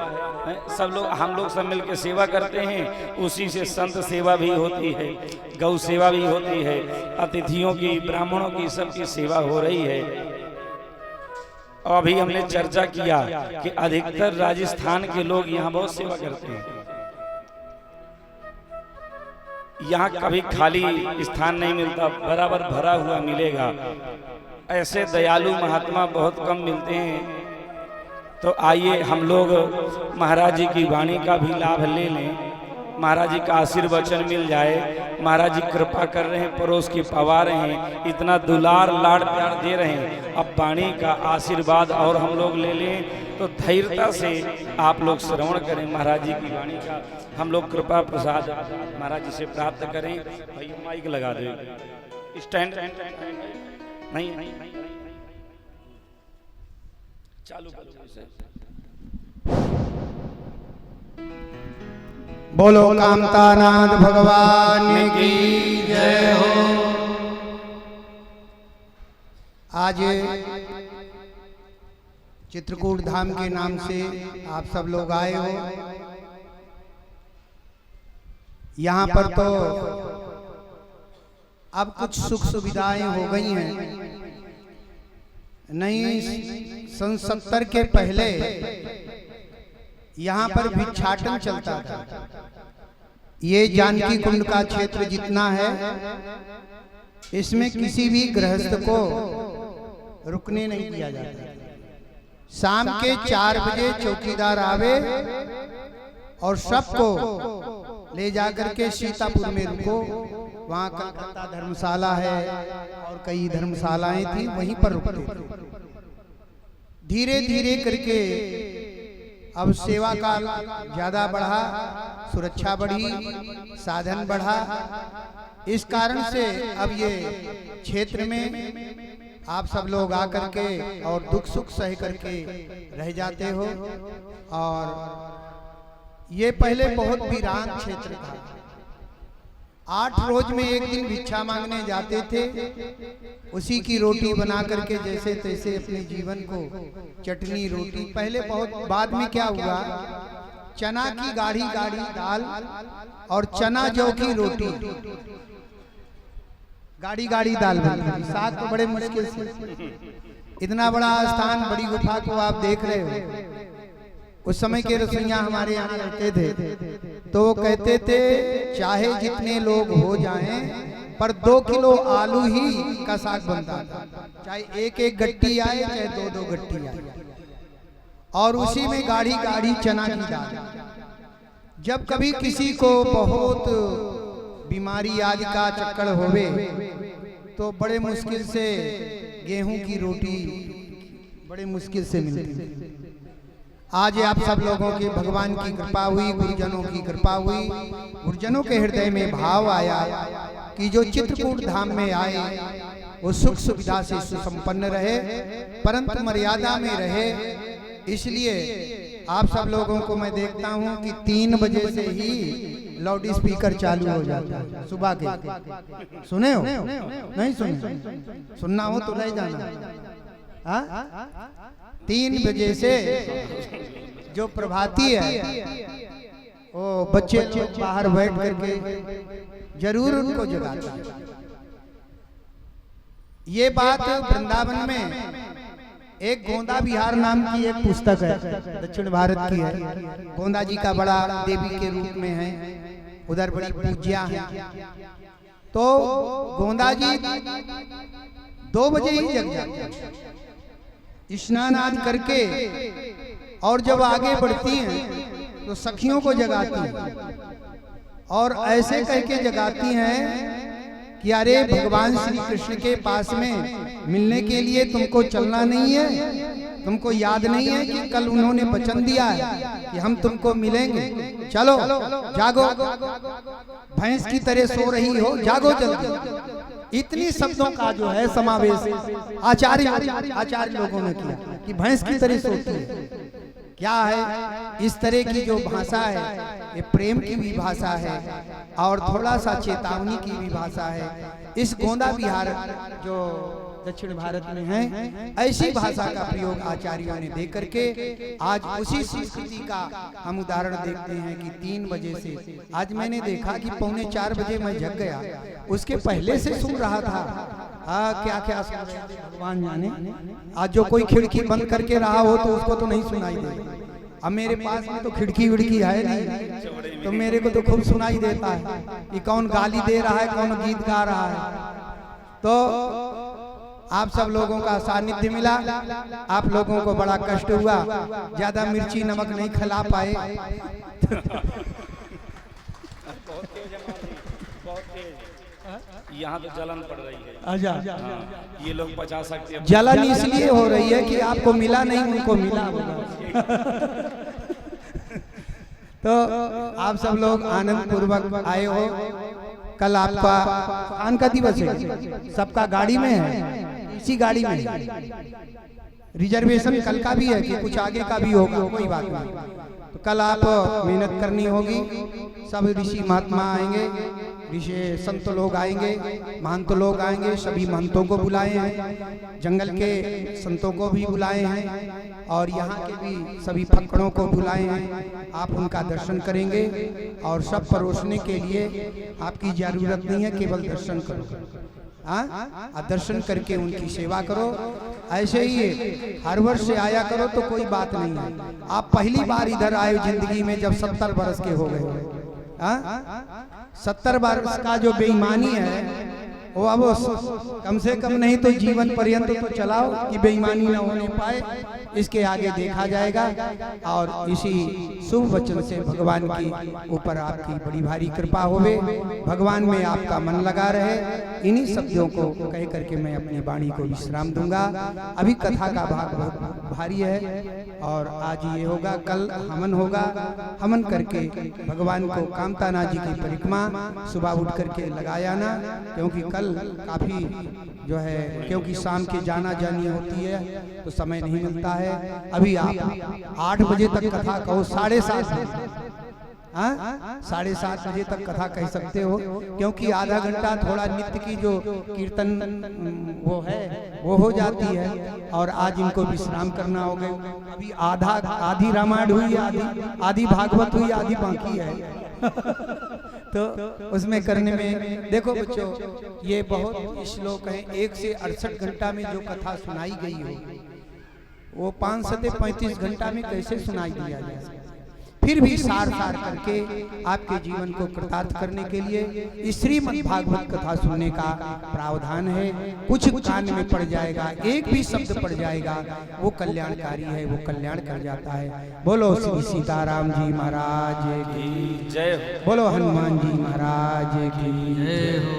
सब लोग, हम लोग सब मिलकर सेवा करते हैं, उसी से संत सेवा भी होती है, गौ सेवा भी होती है, अतिथियों की, ब्राह्मणों की, सबकी सेवा हो रही है। और अभी हमने चर्चा किया कि अधिकतर राजस्थान के लोग यहाँ बहुत सेवा करते हैं। यहाँ कभी खाली स्थान नहीं मिलता, बराबर भरा हुआ मिलेगा। ऐसे दयालु महात्मा बहुत कम मिलते हैं। तो आइए हम लोग महाराज जी की वाणी का भी लाभ ले लें, महाराज जी का आशीर्वचन मिल जाए। महाराज जी कृपा कर रहे हैं, पड़ोस की पवा रहे हैं, इतना दुलार लाड़ प्यार दे रहे हैं। अब वाणी का आशीर्वाद और हम लोग ले लें, तो धैर्यता से आप लोग श्रवण करें महाराज जी की वाणी का। हम लोग कृपा प्रसाद महाराज जी से प्राप्त करें। भाई माइक लगा दे, स्टैंड नहीं चालू करो। बोलो कामतानाथ भगवान की जय हो। आज चित्रकूट धाम के नाम से आप सब लोग आए हो। यहाँ पर तो अब कुछ सुख सुविधाएं हो गई हैं, नहीं 70 के पहले यहाँ पर भिक्षाटन चलता था। ये जानकी कुंड का क्षेत्र जितना है, इसमें किसी भी गृहस्थ को रुकने नहीं दिया जाता। शाम के 4 बजे चौकीदार आवे और सबको ले जाकर के सीतापुर में रुको। वहाँ कलकत्ता धर्मशाला है और कई धर्मशालाएं थी, वहीं पर रुकते। धीरे धीरे करके अब सेवा का ज्यादा बढ़ा, सुरक्षा बढ़ी, साधन बढ़ा। इस कारण से अब ये क्षेत्र में आप सब लोग आकर के और दुख सुख सह करके रह जाते हो। और ये पहले बहुत वीरान क्षेत्र था। 8 रोज में एक दिन भिक्षा मांगने जाते थे, उसी की रोटी बना करके जैसे तैसे अपने जीवन को, चटनी रोटी। पहले बहुत, बाद में क्या हुआ, चना की गाढ़ी गाढ़ी दाल और चना जौ की रोटी, गाढ़ी गाढ़ी दाल बनती थी। साथ तो बड़े मुश्किल से, इतना बड़ा स्थान, बड़ी गुफा को आप देख रहे हो। उस समय के रसोइया हमारे यहाँ रहते थे, तो वो कहते थे चाहे जितने लोग हो जाएं, पर 2 किलो आलू ही का साग बनता था। चाहे 1-1 गट्टी आए, चाहे 2-2 गट्टी आए, और उसी में गाढ़ी गाढ़ी चना की दाल। जब कभी किसी को बहुत बीमारी आदि का चक्कर होवे, तो बड़े मुश्किल से गेहूं की रोटी बड़े मुश्किल से मिलती। आज आप सब लोगों की भगवान की कृपा हुई, गुरुजनों की कृपा हुई, गुरुजनों के हृदय में भाव आया कि जो चित्रकूट धाम में आए वो सुख सुविधा से सुसंपन्न रहे, परंतु मर्यादा में रहे। इसलिए आप सब लोगों को मैं देखता हूं कि 3 बजे से ही लाउड स्पीकर चालू हो जाता है सुबह के। सुने हो? नहीं सुने? सुनना हो तो ले जाना। हाँ, 3 बजे से जो प्रभाती है वो बच्चे लोग बाहर बैठ करके जरूर उनको जगाता है। ये बात वृंदावन में एक गोंदा बिहार नाम की एक पुस्तक है, दक्षिण भारत की है। गोंदा जी का बड़ा देवी के रूप में है, उधर बड़ी पूज्या है। तो गोंदा जी 2 बजे ही जग जाते हैं, स्नान आदि करके, और जब आगे बढ़ती हैं तो सखियों को जगाती हैं और ऐसे कह के जगाती हैं कि अरे भगवान श्री कृष्ण के पास में मिलने के लिए तुमको चलना नहीं है? तुमको याद नहीं है कि कल उन्होंने वचन दिया है कि हम तुमको मिलेंगे? चलो जागो, भैंस की तरह सो रही हो, जागो जल्दी। इतनी शब्दों का जो है समावेश आचार्य लोगों ने किया कि भैंस की तरह सोती है। क्या है इस तरह की जो भाषा है, ये प्रेम की भी भाषा है और थोड़ा सा चेतावनी की भी भाषा है। इस गोंदा बिहार जो दक्षिण भारत में है, ऐसी भाषा का प्रयोग आचार्यों ने दे करके आज उसी संस्कृति का हम उदाहरण देखते हैं कि 3 बजे से आज मैंने देखा कि 3:45 बजे मैं जग गया। उसके पहले से सुन रहा था। क्या क्या सुन रहे थे भगवान जाने। आज जो कोई खिड़की बंद करके रहा हो तो उसको तो नहीं सुनाई दे। अब मेरे पास में तो खिड़की विड़की है नहीं, तो मेरे को तो खूब सुनाई देता है कि कौन गाली दे रहा है, कौन गीत गा रहा है। तो आप सब लोगों का सानिध्य मिला, आप लोगों को बड़ा कष्ट हुआ, ज्यादा मिर्ची नमक नहीं खिला पाए। यहाँ तो जलन पड़ रही है। आजा, ये लोग पचा सकते हैं। जलन इसलिए हो रही है कि आपको मिला नहीं, उनको मिला होगा। तो आप सब लोग आनंद पूर्वक आए हो। कल आपका आन का दिवस है, सबका गाड़ी में है, इसी गाड़ी में रिजर्वेशन कल का भी है कि कुछ आगे का भी होगा, कोई बात नहीं। तो कल आप मेहनत करनी होगी। सब ऋषि महात्मा आएंगे, ऋषि संत लोग आएंगे, महंत लोग आएंगे। सभी महंतों को बुलाए हैं, जंगल के संतों को भी बुलाए हैं और यहाँ के भी सभी फक्कड़ों को बुलाए हैं। आप उनका दर्शन करेंगे और सब परोसने के लिए आपकी जरूरत नहीं है, केवल दर्शन करो। दर्शन करके उनकी सेवा करो। ऐसे ही हर वर्ष से आया करो तो कोई बात नहीं है। आप पहली बार इधर आए जिंदगी में जब 70 वर्ष के हो गए। 70 वर्ष का जो बेईमानी है वो अब कम से कम नहीं तो जीवन पर्यंत तो चलाओ कि बेईमानी न होने पाए, इसके आगे देखा जाएगा। और इसी शुभ वचन से भगवान की ऊपर आपकी बड़ी भारी कृपा होवे, भगवान में आपका मन लगा रहे। इन्हीं शब्दों को कह करके मैं अपनी वाणी को विश्राम दूंगा। अभी कथा का भाग बहुत भारी है और आज ये होगा, कल हवन होगा। हवन करके भगवान को कामताना जी की परिक्रमा सुबह उठ करके लगाया ना, क्योंकि कल काफी जो है, क्योंकि शाम के जाना जानी होती है तो समय नहीं मिलता है। अभी आप 8 बजे तक कथा कहो, 7:30 7:30 बजे तक कथा कह सकते हो, क्योंकि आधा घंटा थोड़ा नित्य की जो कीर्तन वो है वो हो जाती है और आज इनको विश्राम करना हो गया। अभी आधी रामायण हुई, आधी भागवत हुई, आधी बाकी है। तो उसमें करने में देखो बच्चों, ये बहुत श्लोक है। 1 से 68 घंटा में जो कथा सुनाई गई हो वो 5 से 35 घंटा में कैसे सुनाई दिया जाए। फिर भी सार करके आपके जीवन को कृतार्थ करने के लिए श्रीमद् भागवत कथा सुनने का प्रावधान है। कुछ कान में पड़ जाएगा, एक भी शब्द पड़ जाएगा, वो कल्याणकारी है, वो कल्याण कर जाता है। बोलो श्री सीताराम जी महाराज की जय, बोलो हनुमान जी महाराज की जय हो।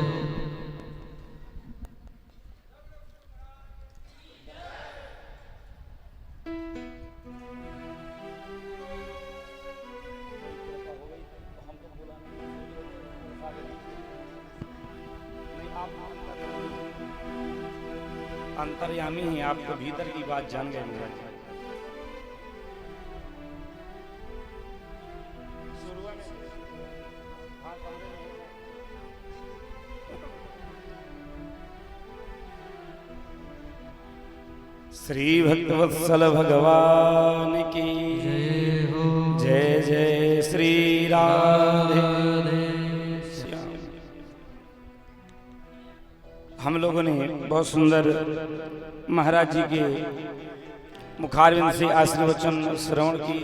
अंतर्यामी हैं, आपको भीतर की बात जान गए महाराज। श्री भक्तवत्सल भगवान की जय जय श्री राधे श्याम। हम लोगों ने बहुत सुंदर महाराज जी के मुखारविंद से आशीर्वचन श्रवण की।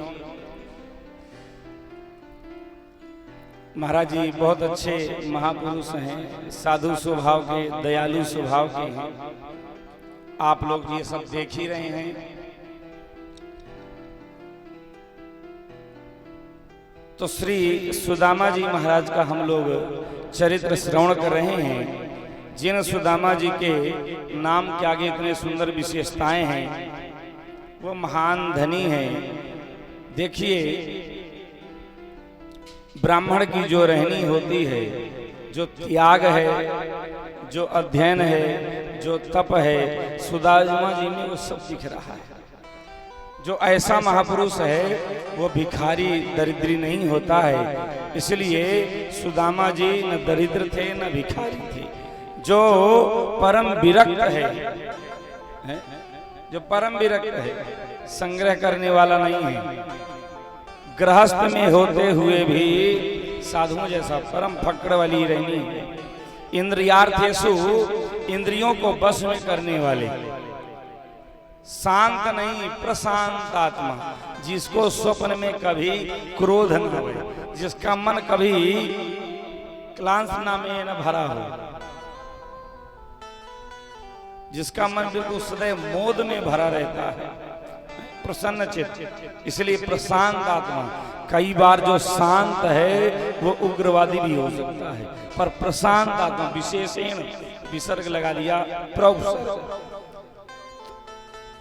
महाराज जी बहुत अच्छे महापुरुष हैं, साधु स्वभाव के, दयालु स्वभाव के हैं। आप लोग ये सब देख ही रहे हैं। तो श्री सुदामा जी महाराज का हम लोग चरित्र श्रवण कर रहे हैं। जिन सुदामा जी के नाम के आगे इतने सुंदर विशेषताएं हैं, वो महान धनी हैं। देखिए, ब्राह्मण की जो रहनी होती है, जो त्याग है, जो अध्ययन है, जो तप है, सुदामा जी में वो सब दिख रहा है। जो ऐसा महापुरुष है वो भिखारी दरिद्री नहीं होता है। इसलिए सुदामा जी न दरिद्र थे न भिखारी थे। जो परम विरक्त है, जो परम विरक्त है, संग्रह करने वाला नहीं है, गृहस्थ में होते हुए भी साधुओं जैसा परम फक्र वाली रहनी है। इंद्रियार्थेषु, इंद्रियों को बस में करने वाले, शांत नहीं, प्रशांत आत्मा, जिसको स्वप्न में कभी क्रोध न हो, जिसका मन कभी क्लांसना में न भरा हो, जिसका मन बिल्कुल सदैव मोद में भरा रहता है, प्रसन्न चित्त। इसलिए प्रशांत आत्मा। कई बार जो शांत है वो उग्रवादी भी हो सकता है, पर प्रशांत आत्मा, विशेषण विसर्ग लगा दिया प्रभु।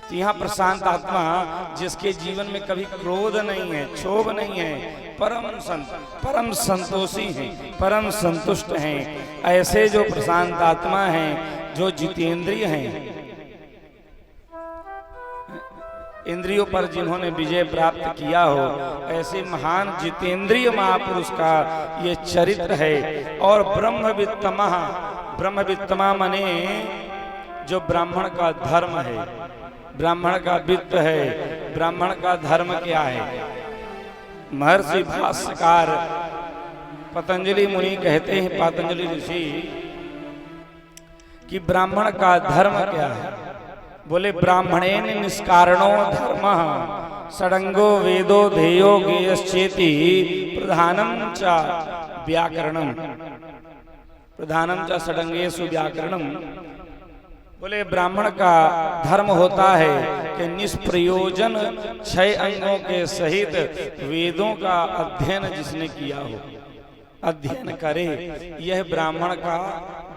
तो यहाँ प्रशांत आत्मा जिसके जीवन में कभी क्रोध नहीं है, क्षोभ नहीं है, परम संतोषी हैं, परम संतुष्ट हैं। ऐसे जो प्रशांत आत्मा हैं, जो जितेंद्रिय हैं, इंद्रियों पर जिन्होंने विजय प्राप्त किया हो, ऐसे महान जितेंद्रिय महापुरुष का ये चरित्र है। और ब्रह्मवित्तमा मने जो ब्राह्मण का धर्म है, ब्राह्मण का वित्त है, ब्राह्मण का धर्म क्या है। महर्षि भाष्यकार पतंजलि मुनि कहते हैं, पतंजलि ऋषि, कि ब्राह्मण का धर्म क्या है। बोले, ब्राह्मणेन निष्कारणो धर्म षडंगो वेदो ध्येयो गेयश्चेति प्रधानम च व्याकरणम, प्रधानम च षडंगेषु व्याकरणम। बोले, ब्राह्मण का धर्म होता है कि निष्प्रयोजन 6 अंगों के सहित वेदों का अध्ययन जिसने किया हो, अध्ययन करे, यह ब्राह्मण का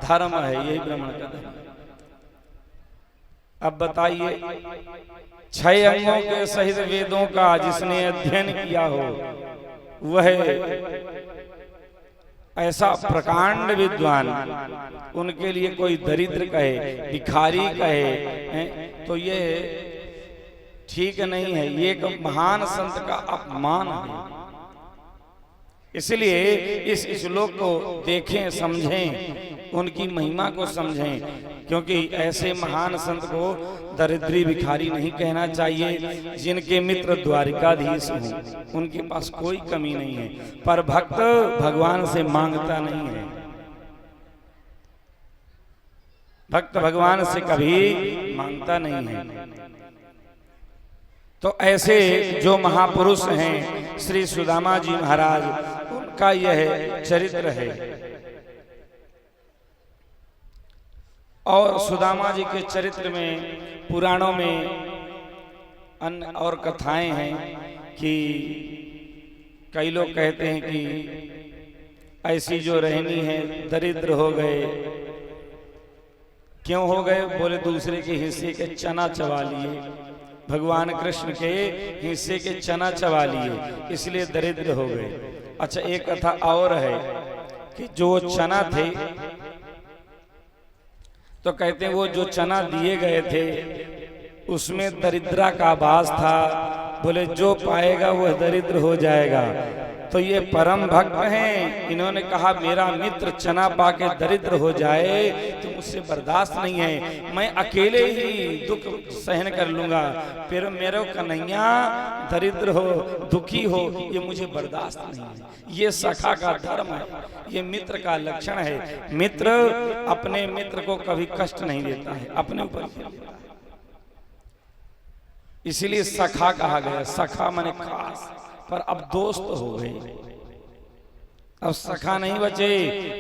धर्म है, यही ब्राह्मण का धर्म। अब बताइए, 6 अंगों के सहित वेदों का जिसने अध्ययन किया हो, वह ऐसा प्रकांड विद्वान, उनके लिए कोई दरिद्र कहे, भिखारी कहे, तो ये ठीक नहीं है। ये एक महान संत का अपमान है। इसलिए इस श्लोक को देखें, समझें, उनकी महिमा को समझें, क्योंकि ऐसे महान संत को दरिद्री भिखारी नहीं कहना चाहिए। जिनके मित्र द्वारिकाधीश हों, उनके पास कोई कमी नहीं है, पर भक्त भगवान से मांगता नहीं है। भक्त भगवान से कभी मांगता नहीं है। तो ऐसे जो महापुरुष हैं श्री सुदामा जी महाराज, उनका यह चरित्र है। और सुदामा जी के चरित्र में पुराणों में अन्य और कथाएं हैं कि कई लोग कहते हैं कि ऐसी जो रहनी है दरिद्र हो गए। क्यों हो गए? बोले दूसरे के हिस्से के चना चबा लिए, भगवान कृष्ण के हिस्से के चना चबा लिए, इसलिए दरिद्र हो गए। अच्छा, एक कथा और है कि जो चना थे तो कहते हैं वो जो चना दिए गए थे उसमें दरिद्रा का आभास था। बोले जो पाएगा वह दरिद्र हो जाएगा। तो ये परम भक्त हैं, इन्होंने कहा मेरा मित्र चना पाके दरिद्र हो जाए तो मुझसे बर्दाश्त नहीं है, मैं अकेले ही दुख सहन कर लूंगा, फिर मेरे कन्हैया दरिद्र हो दुखी हो ये मुझे बर्दाश्त नहीं है। ये सखा का धर्म है, ये मित्र का लक्षण है। मित्र अपने मित्र को कभी कष्ट नहीं देता है, अपने ऊपर लेता है। इसीलिए सखा कहा गया। सखा माने खास, पर अब दोस्त हो गए। अब सखा नहीं बचे,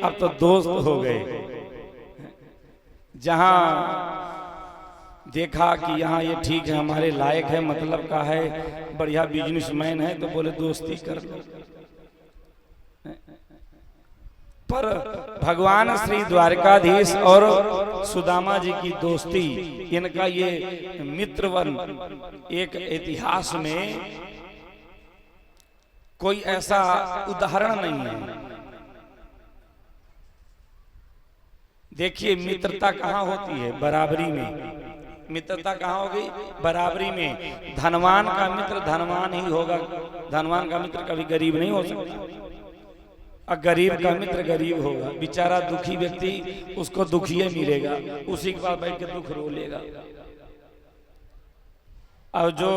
अब तो दोस्त हो गए। जहां देखा कि यहाँ ये ठीक है, हमारे लायक है, मतलब का है, बढ़िया बिजनेसमैन है, तो बोले दोस्ती कर लो। पर भगवान श्री द्वारकाधीश और सुदामा जी की दोस्ती, इनका ये मित्रवन एक इतिहास में कोई ऐसा उदाहरण नहीं है। देखिए मित्रता कहाँ होती है? बराबरी में। मित्रता कहाँ होगी? बराबरी में। धनवान का मित्र धनवान ही होगा, धनवान का मित्र कभी गरीब नहीं हो सकता। और गरीब का मित्र गरीब होगा, बेचारा दुखी व्यक्ति उसको दुखिए मिलेगा, उसी के पास बैठ के दुख रो लेगा। और जो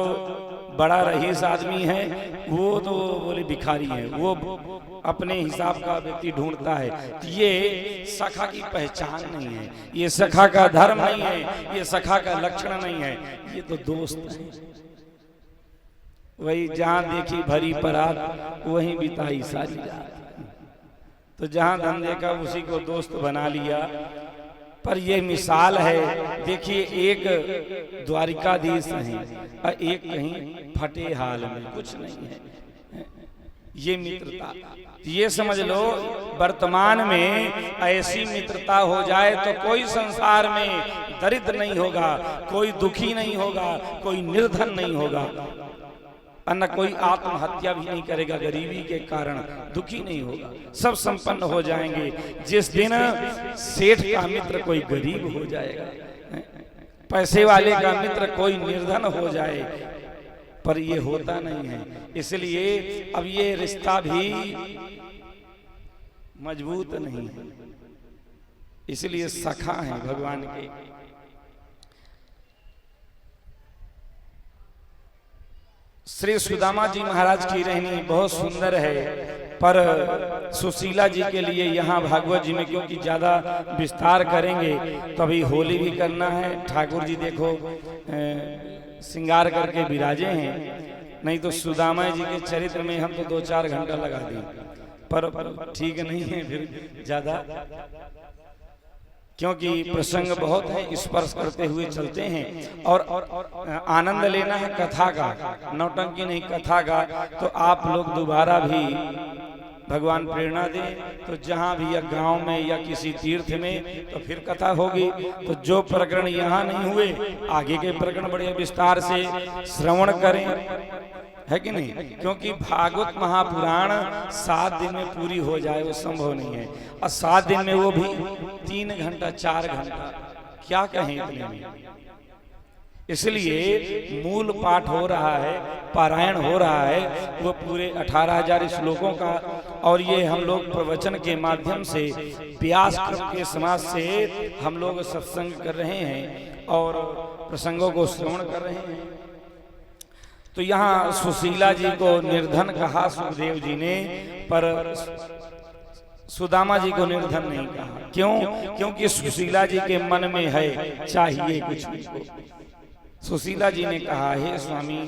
बड़ा रईस आदमी है वो तो बोले भिखारी है, वो अपने हिसाब का व्यक्ति ढूंढता है। तो ये सखा की पहचान नहीं है, ये सखा का धर्म नहीं है, ये सखा का लक्षण नहीं है, ये तो दोस्त है। वही जहां देखी भरी परात वहीं बिताई सारी रात। तो जहां धन देखा उसी को दोस्त बना लिया। पर ये मिसाल है, देखिए एक द्वारिकाधीश हैं और एक कहीं फटे हाल में, कुछ नहीं है। ये मित्रता, ये समझ लो वर्तमान में ऐसी मित्रता हो जाए तो कोई संसार में दरिद्र नहीं होगा, कोई दुखी नहीं होगा, कोई निर्धन नहीं होगा, न कोई आत्महत्या भी नहीं करेगा, गरीबी के कारण दुखी नहीं होगा, सब संपन्न हो जाएंगे। जिस दिन सेठ का मित्र कोई गरीब हो जाएगा, पैसे वाले का मित्र कोई निर्धन हो जाए, पर ये होता नहीं है। इसलिए अब ये रिश्ता भी मजबूत नहीं है। इसलिए सखा है भगवान के। श्री सुदामा जी महाराज की रहनी बहुत सुंदर है, पर सुशीला जी के लिए यहाँ भागवत जी में क्योंकि ज्यादा विस्तार करेंगे तो अभी होली भी करना है। ठाकुर जी देखो श्रृंगार करके विराजे हैं, नहीं तो सुदामा जी के चरित्र में हम तो 2-4 घंटा लगा दें, पर ठीक नहीं है फिर ज्यादा, क्योंकि प्रसंग बहुत है, स्पर्श करते हुए चलते हैं और आनंद लेना है कथा का, नौटंकी नहीं कथा का। तो आप लोग दोबारा भी भगवान प्रेरणा दें, तो जहाँ भी या गांव में या किसी तीर्थ में तो फिर कथा होगी। तो जो प्रकरण यहाँ नहीं हुए, आगे के प्रकरण बड़े विस्तार से श्रवण करें, है कि नहीं? क्योंकि भागवत महापुराण 7 दिन में पूरी हो जाए वो संभव नहीं है, और 7 दिन में वो भी 3 घंटा 4 घंटा, क्या कहें इतने में। इसलिए मूल पाठ हो रहा है, पारायण हो रहा है, वो पूरे 18,000 श्लोकों का, और ये हम लोग प्रवचन के माध्यम से व्यास क्रम के समाज से हम लोग सत्संग कर रहे हैं और प्रसंगों को श्रवण कर रहे हैं। तो यहाँ सुशीला जी को निर्धन कहा सुखदेव जी ने, पर सुदामा जी को निर्धन नहीं कहा। क्यों? क्योंकि सुशीला जी के मन में है चाहिए कुछ को। सुशीला जी ने कहा, हे स्वामी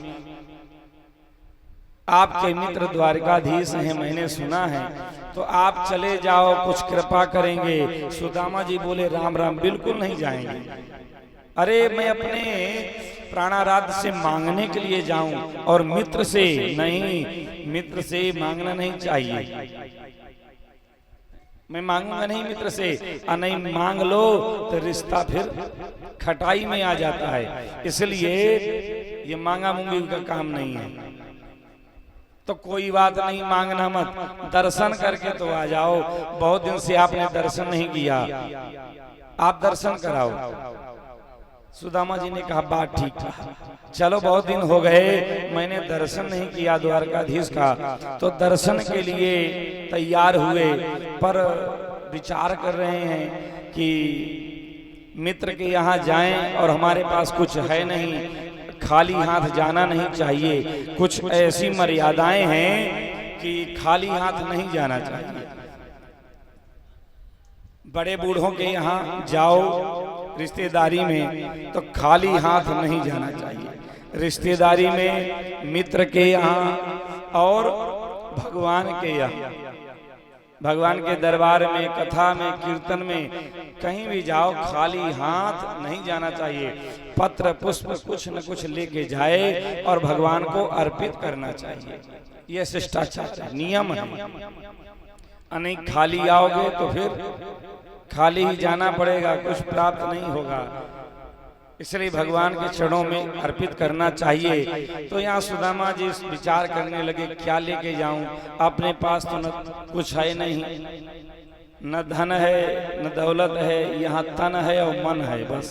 आपके मित्र द्वारकाधीश हैं, मैंने सुना है, तो आप चले जाओ, कुछ कृपा करेंगे। सुदामा जी बोले राम राम, बिल्कुल नहीं जाएंगे। अरे मैं अपने प्राणाराध्य से मांगने के लिए जाऊं और मित्र से नहीं, मित्र से मांगना नहीं चाहिए। मैं मांगूंगा नहीं मित्र से, और नहीं मांग लो तो रिश्ता फिर खटाई में आ जाता है। इसलिए ये मांगा मुंगी का काम नहीं है। तो कोई बात नहीं, मांगना मत, दर्शन करके तो आ जाओ। बहुत दिन से आपने दर्शन नहीं किया, आप दर्शन कराओ। सुदामा जी ने कहा बात ठीक था, चलो बहुत दिन हो गए मैंने दर्शन नहीं किया द्वारकाधीश का, तो दर्शन के लिए तैयार हुए, पर विचार कर रहे हैं कि मित्र के यहाँ जाएं और हमारे पास कुछ है नहीं, खाली हाथ जाना नहीं चाहिए। कुछ ऐसी मर्यादाएं हैं कि खाली हाथ नहीं जाना चाहिए। बड़े बूढ़ों के यहाँ जाओ रिश्तेदारी में तो खाली हाथ नहीं जाना चाहिए। रिश्तेदारी में, मित्र के यहाँ और भगवान के यहाँ, भगवान के दरबार में, कथा में, कीर्तन में, कहीं भी जाओ खाली हाथ नहीं जाना चाहिए। पत्र पुष्प कुछ न कुछ लेके जाए और भगवान को अर्पित करना चाहिए। यह शिष्टाचार है, नियम है। नहीं खाली आओगे तो फिर खाली ही जाना पड़ेगा, कुछ प्राप्त नहीं होगा। इसलिए भगवान के चरणों में अर्पित करना चाहिए। तो यहाँ सुदामा जी विचार करने लगे क्या लेके जाऊं, अपने पास तो न कुछ है नहीं, न धन है न दौलत है, यहाँ तन है और मन है, बस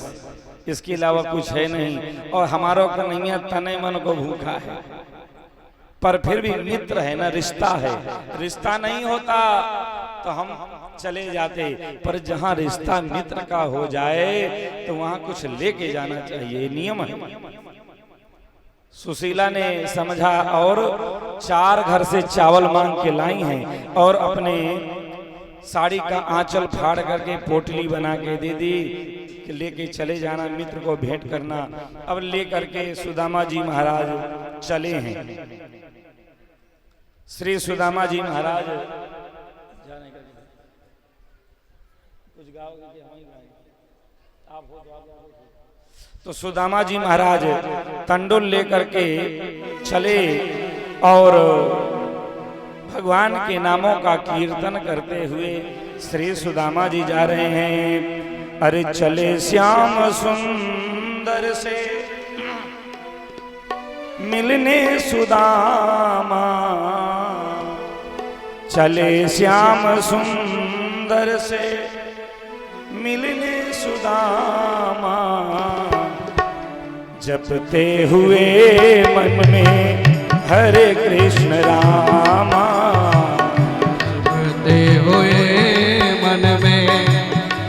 इसके अलावा कुछ है नहीं। और हमारों का नहीं है, तने मन को भूखा है, पर फिर भी मित्र है ना, रिश्ता है। रिश्ता नहीं होता तो हम चले जाते, पर जहाँ रिश्ता मित्र का हो जाए तो वहां कुछ लेके जाना चाहिए, नियम है। सुशीला ने समझा और 4 घर से चावल मांग के लाई हैं और अपने साड़ी का आंचल फाड़ करके पोटली बना के दे दी कि लेके चले जाना, मित्र को भेंट करना। अब ले करके सुदामा जी महाराज चले हैं। श्री सुदामा जी महाराज कुछ गाओगे कि हम ही गाएं? आप हो तो सुदामा जी महाराज तंडुल लेकर के चले और भगवान के नामों का कीर्तन करते हुए श्री सुदामा जी जा रहे हैं। अरे चले श्याम सुंदर से मिलने सुदामा, चले श्याम सुंदर से मिलने सुदामा, जपते हुए मन में हरे कृष्ण रामा, जपते हुए मन में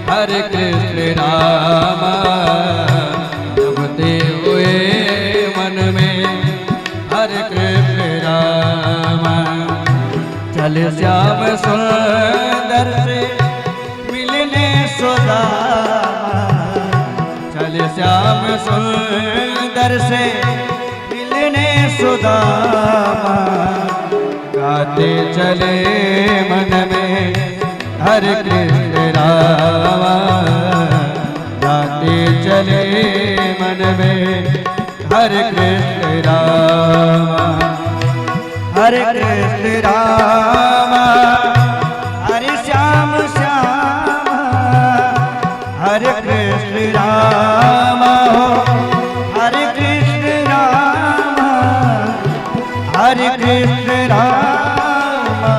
हरे कृष्ण रामा, जपते हुए मन में हरे कृष्ण रामा, चले श्याम सुंदर से मिलने सुदामा, चले श्याम सुंदर से मिलने सुदामा, गाते चले मन में हरे कृष्ण रामा, गाते चले मन में हरे कृष्ण रामा, हरे कृष्ण रामा, हरे श्याम श्याम, हरे कृष्ण रामा, हरे कृष्ण रामा, हरे कृष्ण रामा,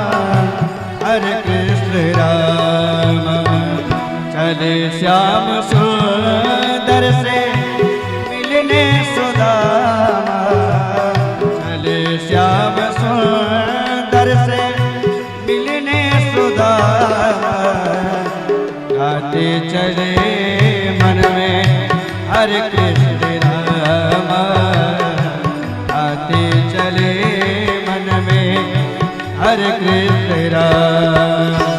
हरे कृष्ण रामा, चले श्याम सुंदर से मिलने सुदामा, चले श्याम सुंदर से मिलने सुदामा, गाते चले मन में हरे कृष्ण रामा, गाते चले मन में हरे कृष्ण रामा।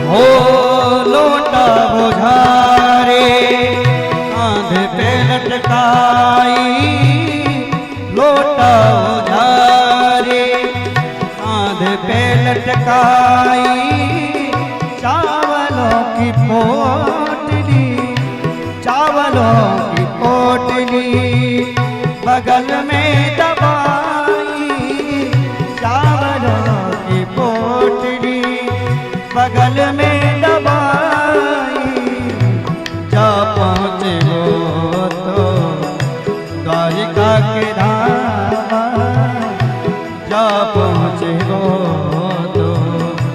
हो लोटा बुझारे कांधे पे लटकाई, लोटा बुझारे कांधे पे लटकाई, चावलों की पोटली, चावलों की पोटली पहुँचे हो तो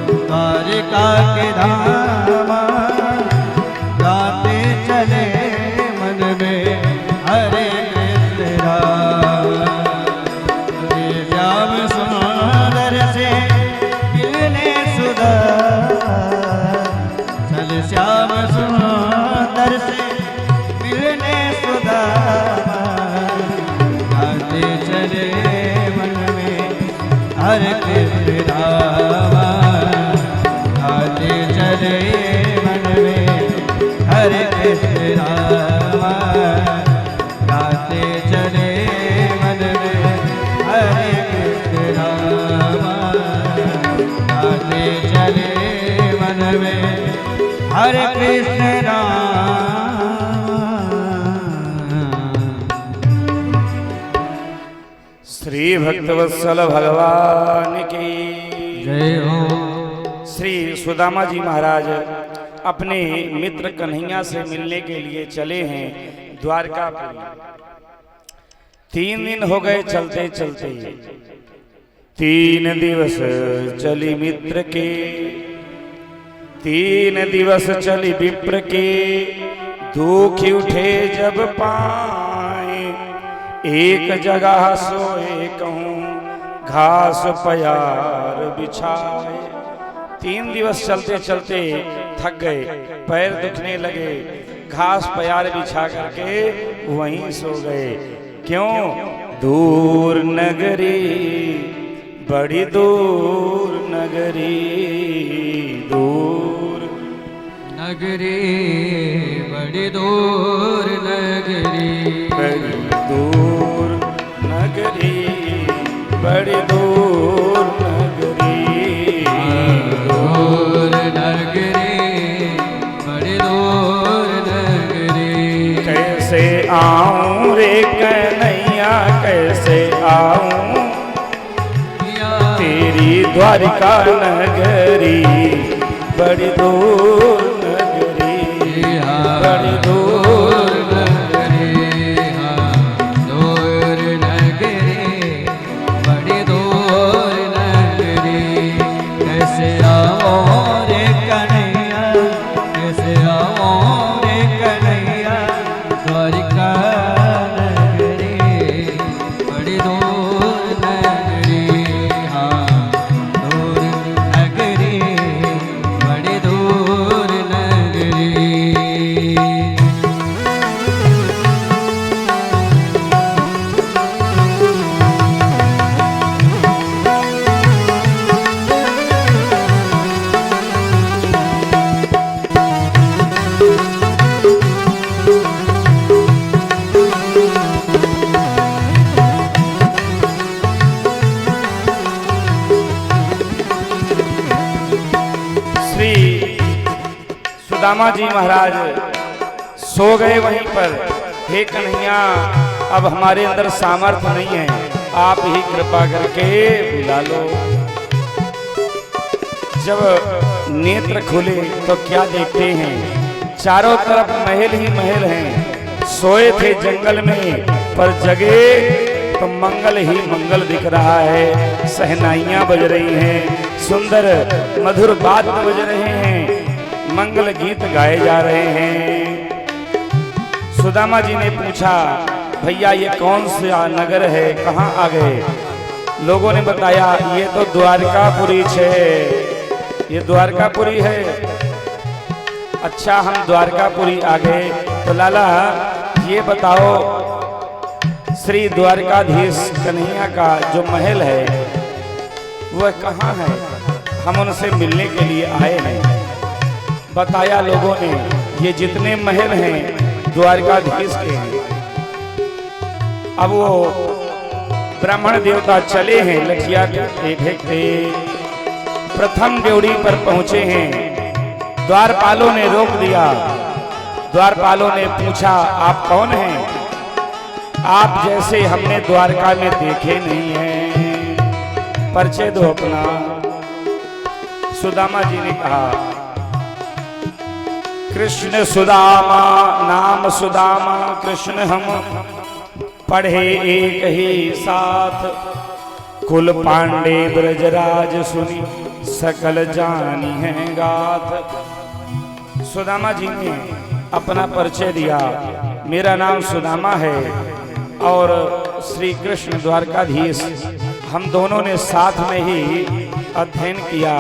द्वारिका के धाम गाते चले मन में हरे कृष्ण राम। श्याम सुंदर से मिलने सुधा चल श्याम सुंदर से मिलने सुधा गाते चले मन में हरे कृष्ण राम। गाते चले मन में हरे कृष्ण राम। गाते चले मन में हरे कृष्ण राम। गाते चले मन में हरे कृष्ण राम। श्री भक्तवत्सल भगवान की जय हो। श्री सुदामा जी महाराज अपने मित्र कन्हैया से मिलने के लिए चले हैं द्वारकापुरी। 3 दिन हो गए चलते चलते, 3 दिवस चली मित्र के, 3 दिवस चली विप्र के, दुख उठे जब पाए, एक जगह सोए कहूँ घास प्यार बिछाए। 3 दिवस चलते चलते थक गए, पैर दुखने लगे, घास प्यार बिछा करके वहीं सो गए। क्यों? दूर नगरी, बड़ी दूर नगरी, दूर नगरी बड़ी दूर नगरी, बड़ी दूर नगरी, बड़ी दूर नगरी, दूर नगरी बड़ी दूर नगरी। कैसे आऊं रे कन्हैया कैसे आऊं तेरी द्वारिका नगरी, बड़ी दूर नगरी, बड़ी दूर नगरी, दूर नगरी बड़ी दूर नगरी। कैसे आओ रे कन्हैया, कैसे आओ रे कन्हैया द्वारिका नगरी, बड़ी दूर नगरी। हाँ दूर नगरी, बड़ी दूर नगरी। श्री सुदामा जी महाराज सो गए वहीं पर। हे कन्हैया अब हमारे अंदर सामर्थ्य नहीं है, आप ही कृपा करके बुला लो। जब नेत्र खुले तो क्या देखते हैं, चारों तरफ महल ही महल हैं। सोए थे जंगल में पर जगे तो मंगल ही मंगल दिख रहा है। सहनाइयां बज रही हैं, सुंदर मधुर वाद्य बज रहे हैं, मंगल गीत गाए जा रहे हैं। सुदामा जी ने पूछा, भैया ये कौन सा नगर है, कहाँ आ गए? लोगों ने बताया ये तो द्वारकापुरी है, ये द्वारकापुरी है। अच्छा हम द्वारकापुरी आ गए, तो लाला ये बताओ श्री द्वारकाधीश कन्हैया का जो महल है वह कहाँ है? हम उनसे मिलने के लिए आए हैं। बताया लोगों ने ये जितने महल हैं द्वारकाधीश के हैं। अब वो ब्राह्मण देवता चले हैं लठिया फेंकते, प्रथम ड्योढ़ी पर पहुंचे हैं। द्वारपालों ने रोक दिया। द्वारपालों ने पूछा आप कौन हैं? आप जैसे हमने द्वारका में देखे नहीं हैं, परिचय दो अपना। सुदामा जी ने कहा कृष्ण सुदामा, नाम सुदामा कृष्ण हम पढ़े एक ही साथ। कुल पांडे ब्रजराज सुनी सकल जानी है गाथ। सुदामा जी ने अपना परिचय दिया, मेरा नाम सुदामा है और श्री कृष्ण द्वारकाधीश, हम दोनों ने साथ में ही अध्ययन किया।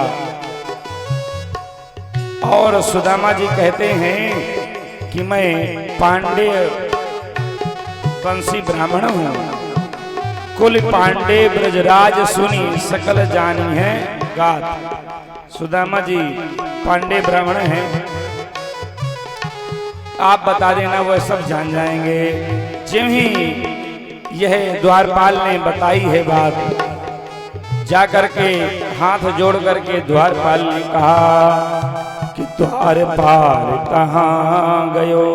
और सुदामा जी कहते हैं कि मैं पांडे वंशी ब्राह्मण हूँ। कुल पांडे ब्रजराज सुनी सकल जानी है गाथ। सुदामा जी पांडे ब्राह्मण हैं, आप बता देना वह सब जान जाएंगे। ज्यों ही यह द्वारपाल ने बताई है बात, जा करके हाथ जोड़ करके द्वारपाल ने कहा कि द्वार पार कहाँ गयो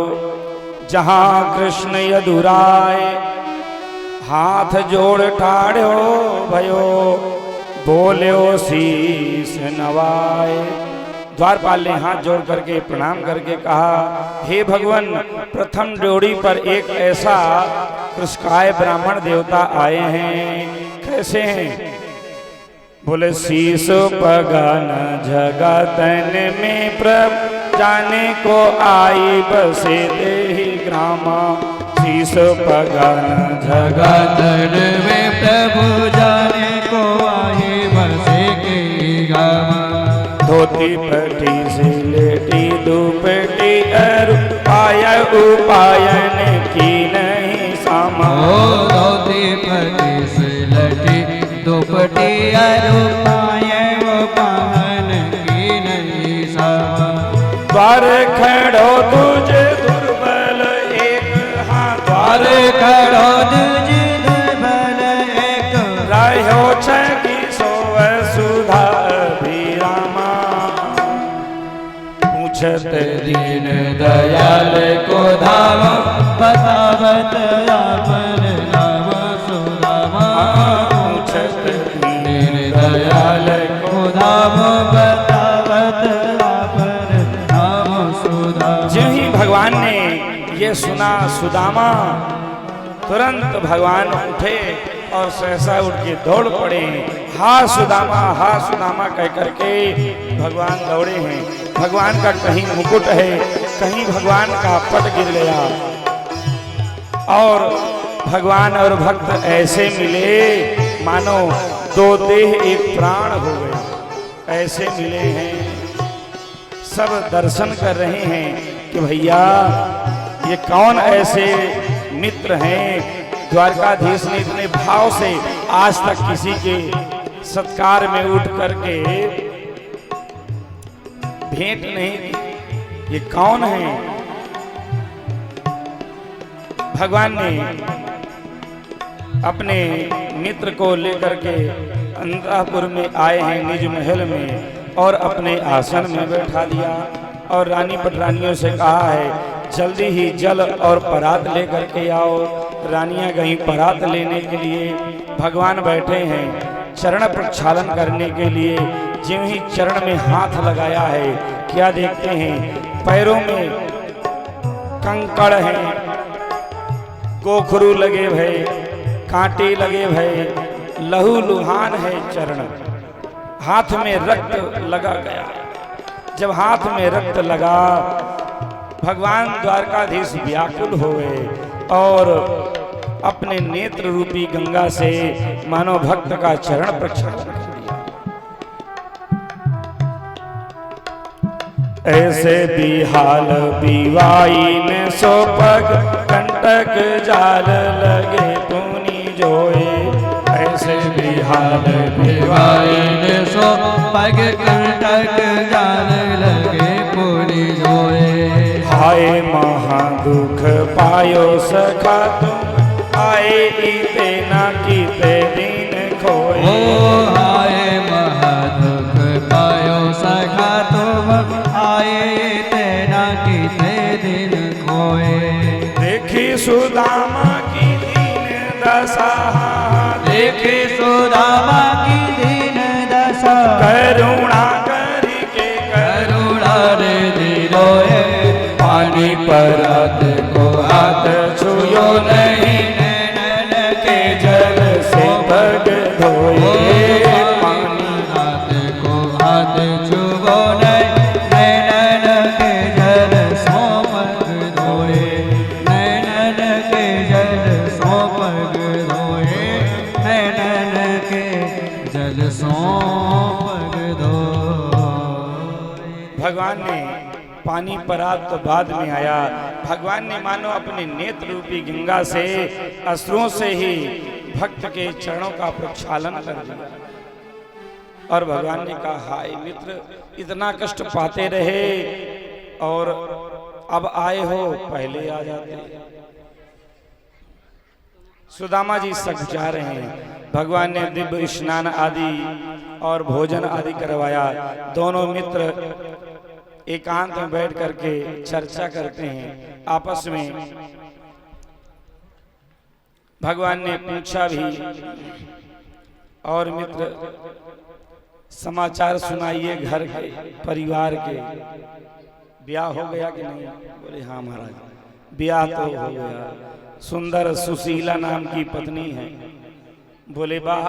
जहाँ कृष्ण यदुराय, हाथ जोड़ ठाड़ो भयो बोल्यो शीस नवाए। द्वारपाल ने हाथ जोड़ करके प्रणाम करके कहा, हे भगवान, प्रथम ड्योढ़ी पर एक ऐसा कृष्णकाय ब्राह्मण देवता आए हैं, कैसे हैं? बोले शीस पगन जगतन में प्रभ जाने को आई बसे देहि ग्रामा। शीस पगन जगतन में प्रभु जाने को आई बसे के ग्रामा। धोती पटी से लेटी दुपटी अरु पाया उपायन की नहीं सामा। धोती पटी से लटी दुपटी अरु पाया उपायन की नहीं सामा। द्वार खड़ो तुझे दुर्बल एक हाथ, द्वार खड़ो तुझे दुर्बल एक, रहो छकी सोव सुधा अभिरामा। पूछत दीन दयाल को धाम, बतावत आपन नाम सुदामा। पूछत दीन दयाल को धाम, बतावत आपन नाम सुदामा। ज्यों ही भगवान ने ये सुना सुदामा तुरंत भगवान उठे और सहसा उठ के दौड़ पड़े। हा सुदामा कह करके भगवान दौड़े हैं। भगवान का कहीं मुकुट है, कहीं भगवान का पट गिर गया और भगवान और भक्त ऐसे मिले मानो दो देह एक प्राण हो गए, ऐसे मिले हैं। सब दर्शन कर रहे हैं कि भैया ये कौन ऐसे मित्र हैं। द्वारकाधीश ने इतने भाव से आज तक किसी के सत्कार में उठ करके भेंट नहीं की, ये कौन है। भगवान ने अपने मित्र को लेकर के अंतःपुर में आए हैं निज महल में और अपने आसन में बैठा दिया और रानी पटरानियों से कहा है जल्दी ही जल और परात लेकर के आओ। रानियां गई परात लेने के लिए, भगवान बैठे हैं चरण प्रक्षालन करने के लिए। ज्यों ही चरण में हाथ लगाया है, क्या देखते हैं पैरों में कंकड़ हैं, गोखरू लगे भय, कांटे लगे भय, लहू लुहान है चरण, हाथ में रक्त लगा गया। जब हाथ में रक्त लगा भगवान द्वारकाधीश व्याकुल हो गए और अपने नेत्र रूपी गंगा से मानव भक्त का चरण प्रक्षालन कर दिया। ऐसे बिहाल बिवाई में सोपग कंटक जाल लगे पुनी जोए। ऐसे बिहाल बिवाई में सोपग कंटक जाल लगे पुनी जोए। हाय महा दुख पायो सखा तुम आए इते ना कीते दिन खोए। ओ हाय महा दुख पायो सखा तुम आए इते ना कीते दिन खोए। देखी सुदामा की दीन दशा, देखी सुदामा की दीन दशा, करुणा करके करुणा रे दिलोए। पानी परात को हाथ छुयो नहीं, नैनन के जल से पग धोए। जल सौंप दो। भगवान ने पानी परा तो बाद में आया। भगवान ने मानो अपने नेत्र रूपी गंगा से अश्रुओं से ही भक्त के चरणों का प्रक्षालन कर दिया। और भगवान ने कहा, हाय मित्र, इतना कष्ट पाते रहे और अब आए हो, पहले आ जाते। सुदामा जी सकुचा रहे हैं। भगवान ने दिव्य स्नान आदि और भोजन आदि करवाया। दोनों मित्र एकांत में बैठ करके चर्चा करते हैं आपस में। भगवान ने पूछा भी, और मित्र समाचार सुनाइए घर के, परिवार के, ब्याह हो गया कि नहीं? बोले हाँ महाराज, ब्याह तो हो गया। सुंदर सुशीला नाम की पत्नी है। बोले वाह,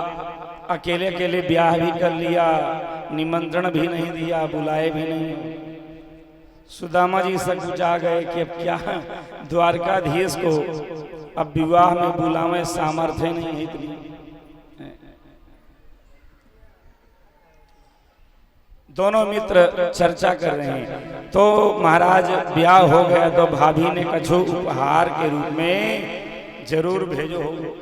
अकेले अकेले ब्याह भी कर लिया, निमंत्रण भी नहीं दिया, बुलाए भी नहीं। सुदामा जी सकुचा गए कि अब क्या द्वारकाधीश को अब विवाह में बुलावे सामर्थ्य नहीं है इतनी। दोनों मित्र चर्चा कर रहे हैं। तो महाराज ब्याह हो गया तो भाभी ने कछु उपहार के रूप में जरूर भेजो हो।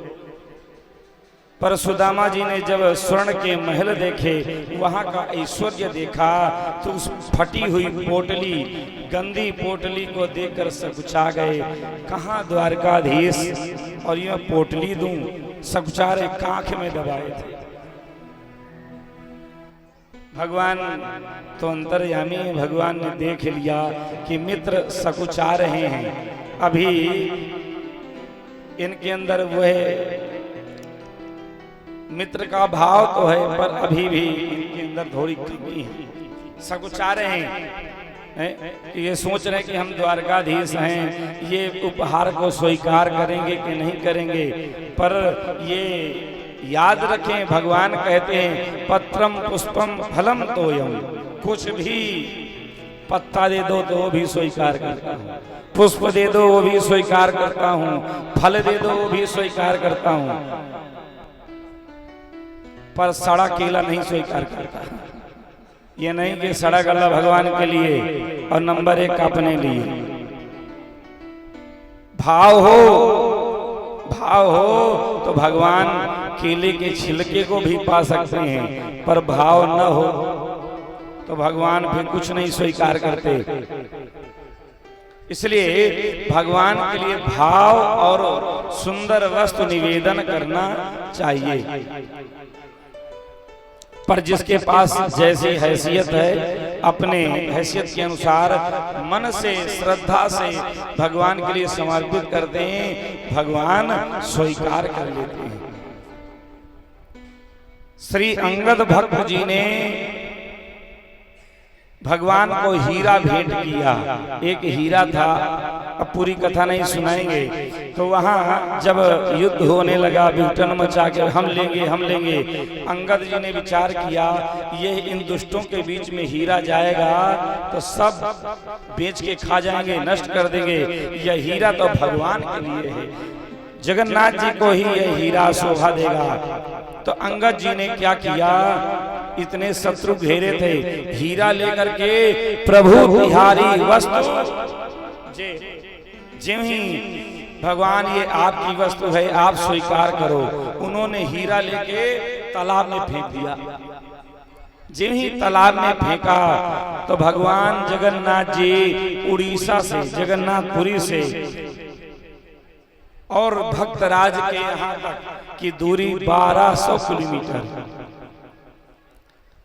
पर सुदामा जी ने जब स्वर्ण के महल देखे, वहां का ऐश्वर्य देखा, तो उस फटी हुई पोटली, गंदी पोटली को देखकर सकुचा गए। कहाँ द्वारकाधीश और ये पोटली दूं, सकुचा रहे, कांख में दबाए थे। भगवान तो अंतर्यामी है। भगवान ने देख लिया कि मित्र सकुचा रहे हैं, अभी इनके अंदर वह मित्र का भाव तो है, पर अभी भी इनके अंदर थोड़ी कमी है। सकुचा रहे हैं, ये सोच रहे हैं कि हम द्वारकाधीश हैं, ये उपहार को स्वीकार करेंगे कि नहीं करेंगे। पर ये याद रखें, भगवान कहते हैं पत्रम पुष्पम फलम तोयम, कुछ भी पत्ता दे दो तो वो भी स्वीकार करता हूँ, पुष्प दे दो वो भी स्वीकार करता हूँ, फल दे दो वो भी स्वीकार करता हूँ, पर सड़ा केला नहीं स्वीकार करता। ये नहीं कि सड़ा गला भगवान के लिए और नंबर 1 अपने लिए। भाव हो तो भगवान केले के छिलके को भी पा सकते हैं, पर भाव न हो तो भगवान फिर कुछ नहीं स्वीकार करते। इसलिए भगवान के लिए भाव और सुंदर वस्तु निवेदन करना चाहिए। पर जिसके पास जैसी हैसियत है, अपने हैसियत के अनुसार मन से, श्रद्धा से भगवान के लिए समर्पित करते हैं, भगवान स्वीकार कर लेते हैं। श्री अंगद भक्त जी ने भगवान को हीरा भेंट किया। एक हीरा था, अब पूरी कथा नहीं सुनाएंगे। तो वहां जब युद्ध होने लगा, विघटन मचा के हम लेंगे, अंगद जी ने विचार किया ये इन दुष्टों के बीच में हीरा जाएगा तो सब बेच के खा जाएंगे, नष्ट कर देंगे। यह हीरा तो भगवान के लिए है, जगन्नाथ जी को ही यह हीरा शोभा देगा। तो अंगद जी ने क्या किया, इतने शत्रु घेरे थे, हीरा लेकर के प्रभु बिहारी वस्तु जिन ही भगवान ये आपकी वस्तु है, आप स्वीकार करो। उन्होंने हीरा लेके तालाब में फेंक दिया। जिन ही तालाब में फेंका तो भगवान जगन्नाथ जी उड़ीसा से, जगन्नाथपुरी से और भक्तराज के यहाँ तक की दूरी 1200 किलोमीटर,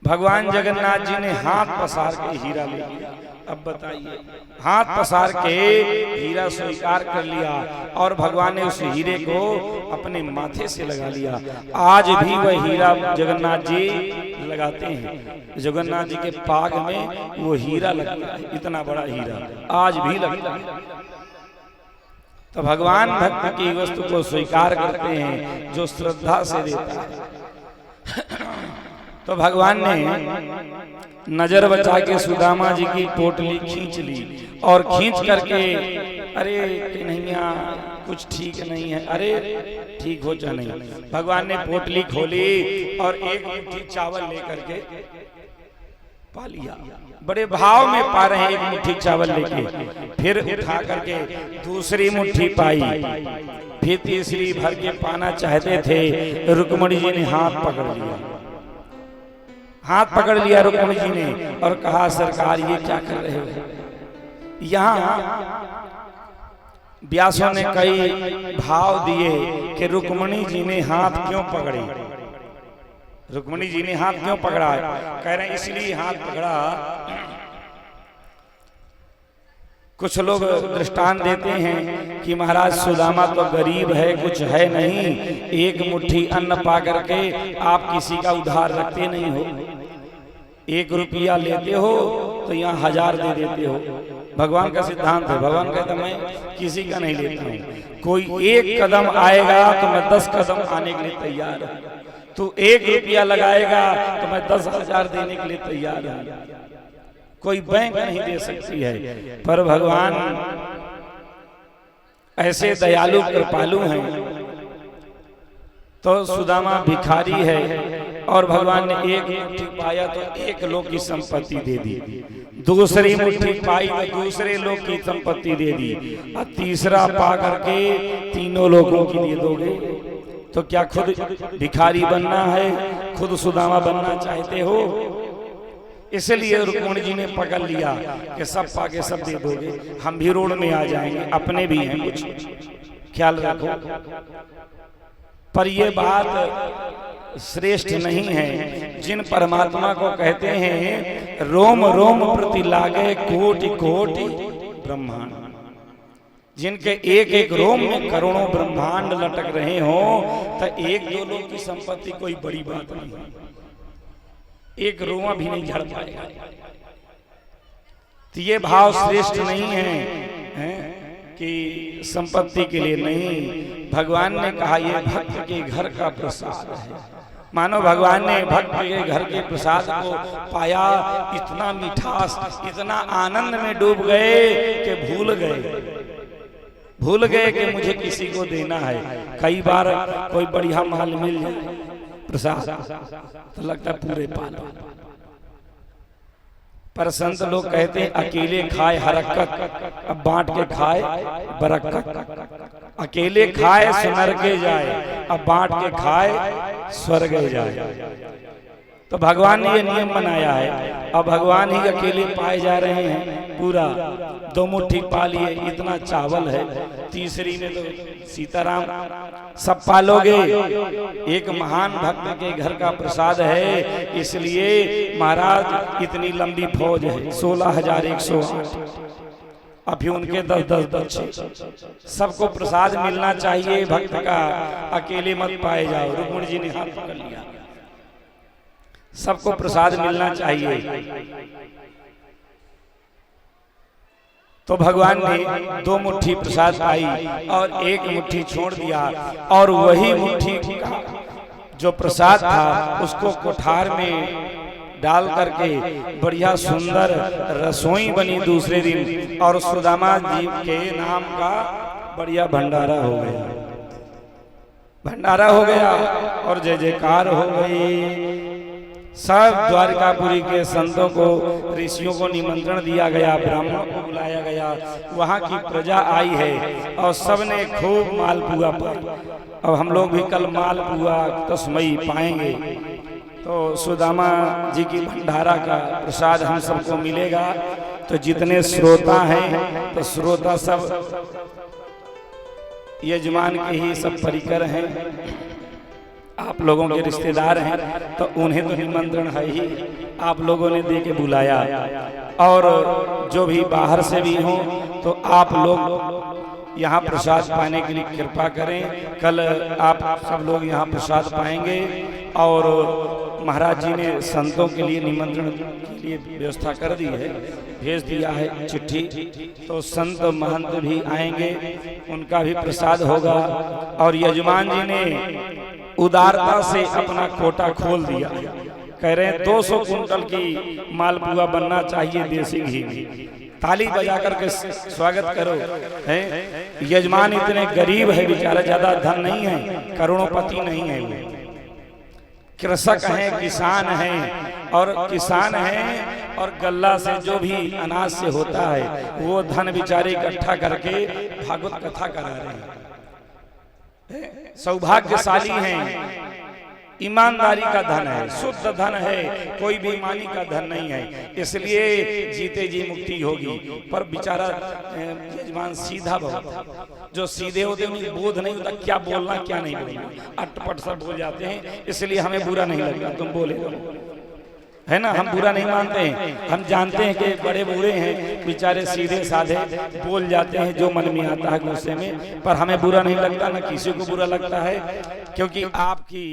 भगवान जगन्नाथ जी ने हाथ पसार के हीरा ले लिया। अब बताइए, हाथ पसार के हीरा स्वीकार कर लिया और भगवान ने उस हीरे को अपने माथे से लगा लिया। आज भी वह हीरा जगन्नाथ जी लगाते हैं। जगन्नाथ जी के पाग में वो हीरा लगता है, इतना बड़ा हीरा आज भी लगता है। तो भगवान भक्त की वस्तु को स्वीकार करते हैं जो श्रद्धा से देता है। तो भगवान ने नजर बचा के सुदामा जी की पोटली खींच ली और खींच करके, अरे कन्हैया कुछ ठीक नहीं है। अरे ठीक हो चाहे नहीं, भगवान ने पोटली खोली और एक मुट्ठी चावल लेकर के पा लिया। बड़े भाव में पा रहे हैं एक मुट्ठी चावल लेके, फिर उठा करके दूसरी मुट्ठी पाई, फिर तीसरी भर के पाना चाहते थे। रुक्मणी जी ने हाथ पकड़ लिया, हाथ पकड़ लिया रुक्मणी जी ने और कहा सरकार ये क्या कर रहे हो। यहाँ व्यासों ने कई भाव दिए कि रुक्मणी जी ने हाथ क्यों पकड़े, रुक्मणी जी ने हाथ क्यों पकड़ा। कह रहे हैं इसलिए हाथ पकड़ा, कुछ लोग दृष्टांत देते हैं कि महाराज सुदामा तो गरीब है, कुछ है नहीं, एक मुट्ठी अन्न पा करके आप किसी का उधार रखते नहीं हो, 1 रुपया लेते हो तो यहाँ 1000 दे देते हो। भगवान का सिद्धांत है, भगवान कहता मैं किसी का नहीं लेता हूँ, कोई 1 कदम आएगा तो मैं 10 कदम आने के लिए तैयार हूँ, तू 1 रुपया लगाएगा तो मैं 10,000 देने के लिए तैयार हूँ। कोई बैंक नहीं दे सकती है, पर भगवान ऐसे दयालु कृपालु हैं। तो सुदामा भिखारी है और भगवान ने 1 मुट्ठी पाया तो 1 लोग की संपत्ति दे दी, दूसरी मुट्ठी पाई तो दूसरे लोग की संपत्ति दे दी, और तीसरा पा करके 3 लोगों की दे दोगे। तो क्या खुद भिखारी बनना है, खुद सुदामा बनना चाहते हो? इसलिए रुक्मणी जी ने पकड़ लिया कि सब पाके सब दे दोगे, हम भी रोड में आ जाएंगे, अपने भी हैं कुछ, ख्याल रखो। पर ये बात श्रेष्ठ नहीं है। जिन परमात्मा को कहते हैं रोम रोम प्रति लागे कोटि कोटि ब्रह्मांड, जिनके एक एक रोम में करोड़ों ब्रह्मांड लटक रहे हो, तो 1-2 लोग की संपत्ति कोई बड़ी बात नहीं है, 1 रोआ भी नहीं झड़ पाएगा। तो ये भाव श्रेष्ठ नहीं है कि संपत्ति के लिए नहीं। भगवान ने कहा ये भक्त के घर का प्रसाद है। मानो भगवान ने भक्त के घर के प्रसाद को पाया, इतना मिठास, इतना आनंद में डूब गए कि भूल गए कि मुझे किसी को देना है। कई बार कोई बढ़िया माल मिल जाए प्रसाद तो लगता है पूरे पालो, पर संत लोग कहते हैं अकेले खाए हरकत, अब बांट के खाए बरकत। अकेले खाए सुनर के जाए, अब बांट के खाए स्वर्ग जाए। तो भगवान ने ये नियम बनाया है। अब भगवान ही अकेले पाए जा रहे हैं, पूरा 2 मुट्ठी पा लिए, इतना चावल है, तीसरी में तो सीताराम सब पालोगे। एक महान भक्त के घर का प्रसाद है, इसलिए महाराज इतनी लंबी फौज है, 16,108, अभी उनके 10-10 बच्चे, सबको प्रसाद मिलना चाहिए भक्त का, अकेले मत पाए जाओ। रुक्मणी जी ने हाथ पकड़ लिया, सबको प्रसाद मिलना चाहिए। तो भगवान ने 2 मुट्ठी प्रसाद पाई और 1 मुट्ठी छोड़ दिया, और वही मुट्ठी का जो प्रसाद था उसको कोठार में डाल करके बढ़िया सुंदर रसोई बनी दूसरे दिन, और सुदामा जी के नाम का बढ़िया भंडारा हो गया और जय जयकार हो गई। सब द्वारकापुरी के संतों को, ऋषियों को निमंत्रण दिया गया, ब्राह्मणों को बुलाया गया, वहाँ की प्रजा आई है और सबने खूब मालपुआ पाया। अब हम लोग भी कल मालपुआ तस्मई पाएंगे। तो सुदामा जी की भंडारा का प्रसाद हम सबको मिलेगा। तो जितने श्रोता हैं, तो श्रोता सब यजमान के ही सब परिकर हैं, आप लोगों के रिश्तेदार हैं, तो उन्हें तो निमंत्रण है ही, आप लोगों ने दे के बुलाया। और जो भी बाहर से भी हों तो आप लोग यहाँ प्रसाद पाने के लिए कृपा करें। कल आप सब लोग यहाँ प्रसाद पाएंगे। और महाराज जी ने संतों के लिए निमंत्रण के लिए व्यवस्था कर दी है, भेज दिया है चिट्ठी, तो संत महंत भी आएंगे, उनका भी प्रसाद होगा। और यजमान जी ने उदारता से अपना कोटा खोल दिया, कह रहे हैं 200 कुंटल की मालपुआ बनना चाहिए देसी घी में। ताली बजा करके स्वागत करो। हैं यजमान इतने गरीब है बेचारा, ज्यादा धन नहीं है, करोड़ोंपति नहीं है, वो कृषक हैं, किसान हैं, और किसान हैं और गल्ला से जो भी अनाज से होता है वो धन बेचारे इकट्ठा करके भागवत कथा करा रहे हैं। सौभाग्यशाली हैं, ईमानदारी का धन है, शुद्ध धन है, कोई बेईमानी का धन नहीं है, इसलिए जीते जी मुक्ति होगी। पर बेचारा यजमान सीधा बहुत, जो सीधे होते उन्हें बोध नहीं होता क्या बोलना क्या नहीं बोलना, अटपट सब बोल जाते हैं, इसलिए हमें बुरा नहीं लगता तुम बोले है ना, हम बुरा नहीं मानते हैं, हम जानते हैं कि बड़े बूढ़े हैं बेचारे सीधे साधे बोल जाते हैं जो मन में आता है गुस्से में, पर हमें बुरा नहीं लगता, ना किसी को बुरा लगता है, क्योंकि आपकी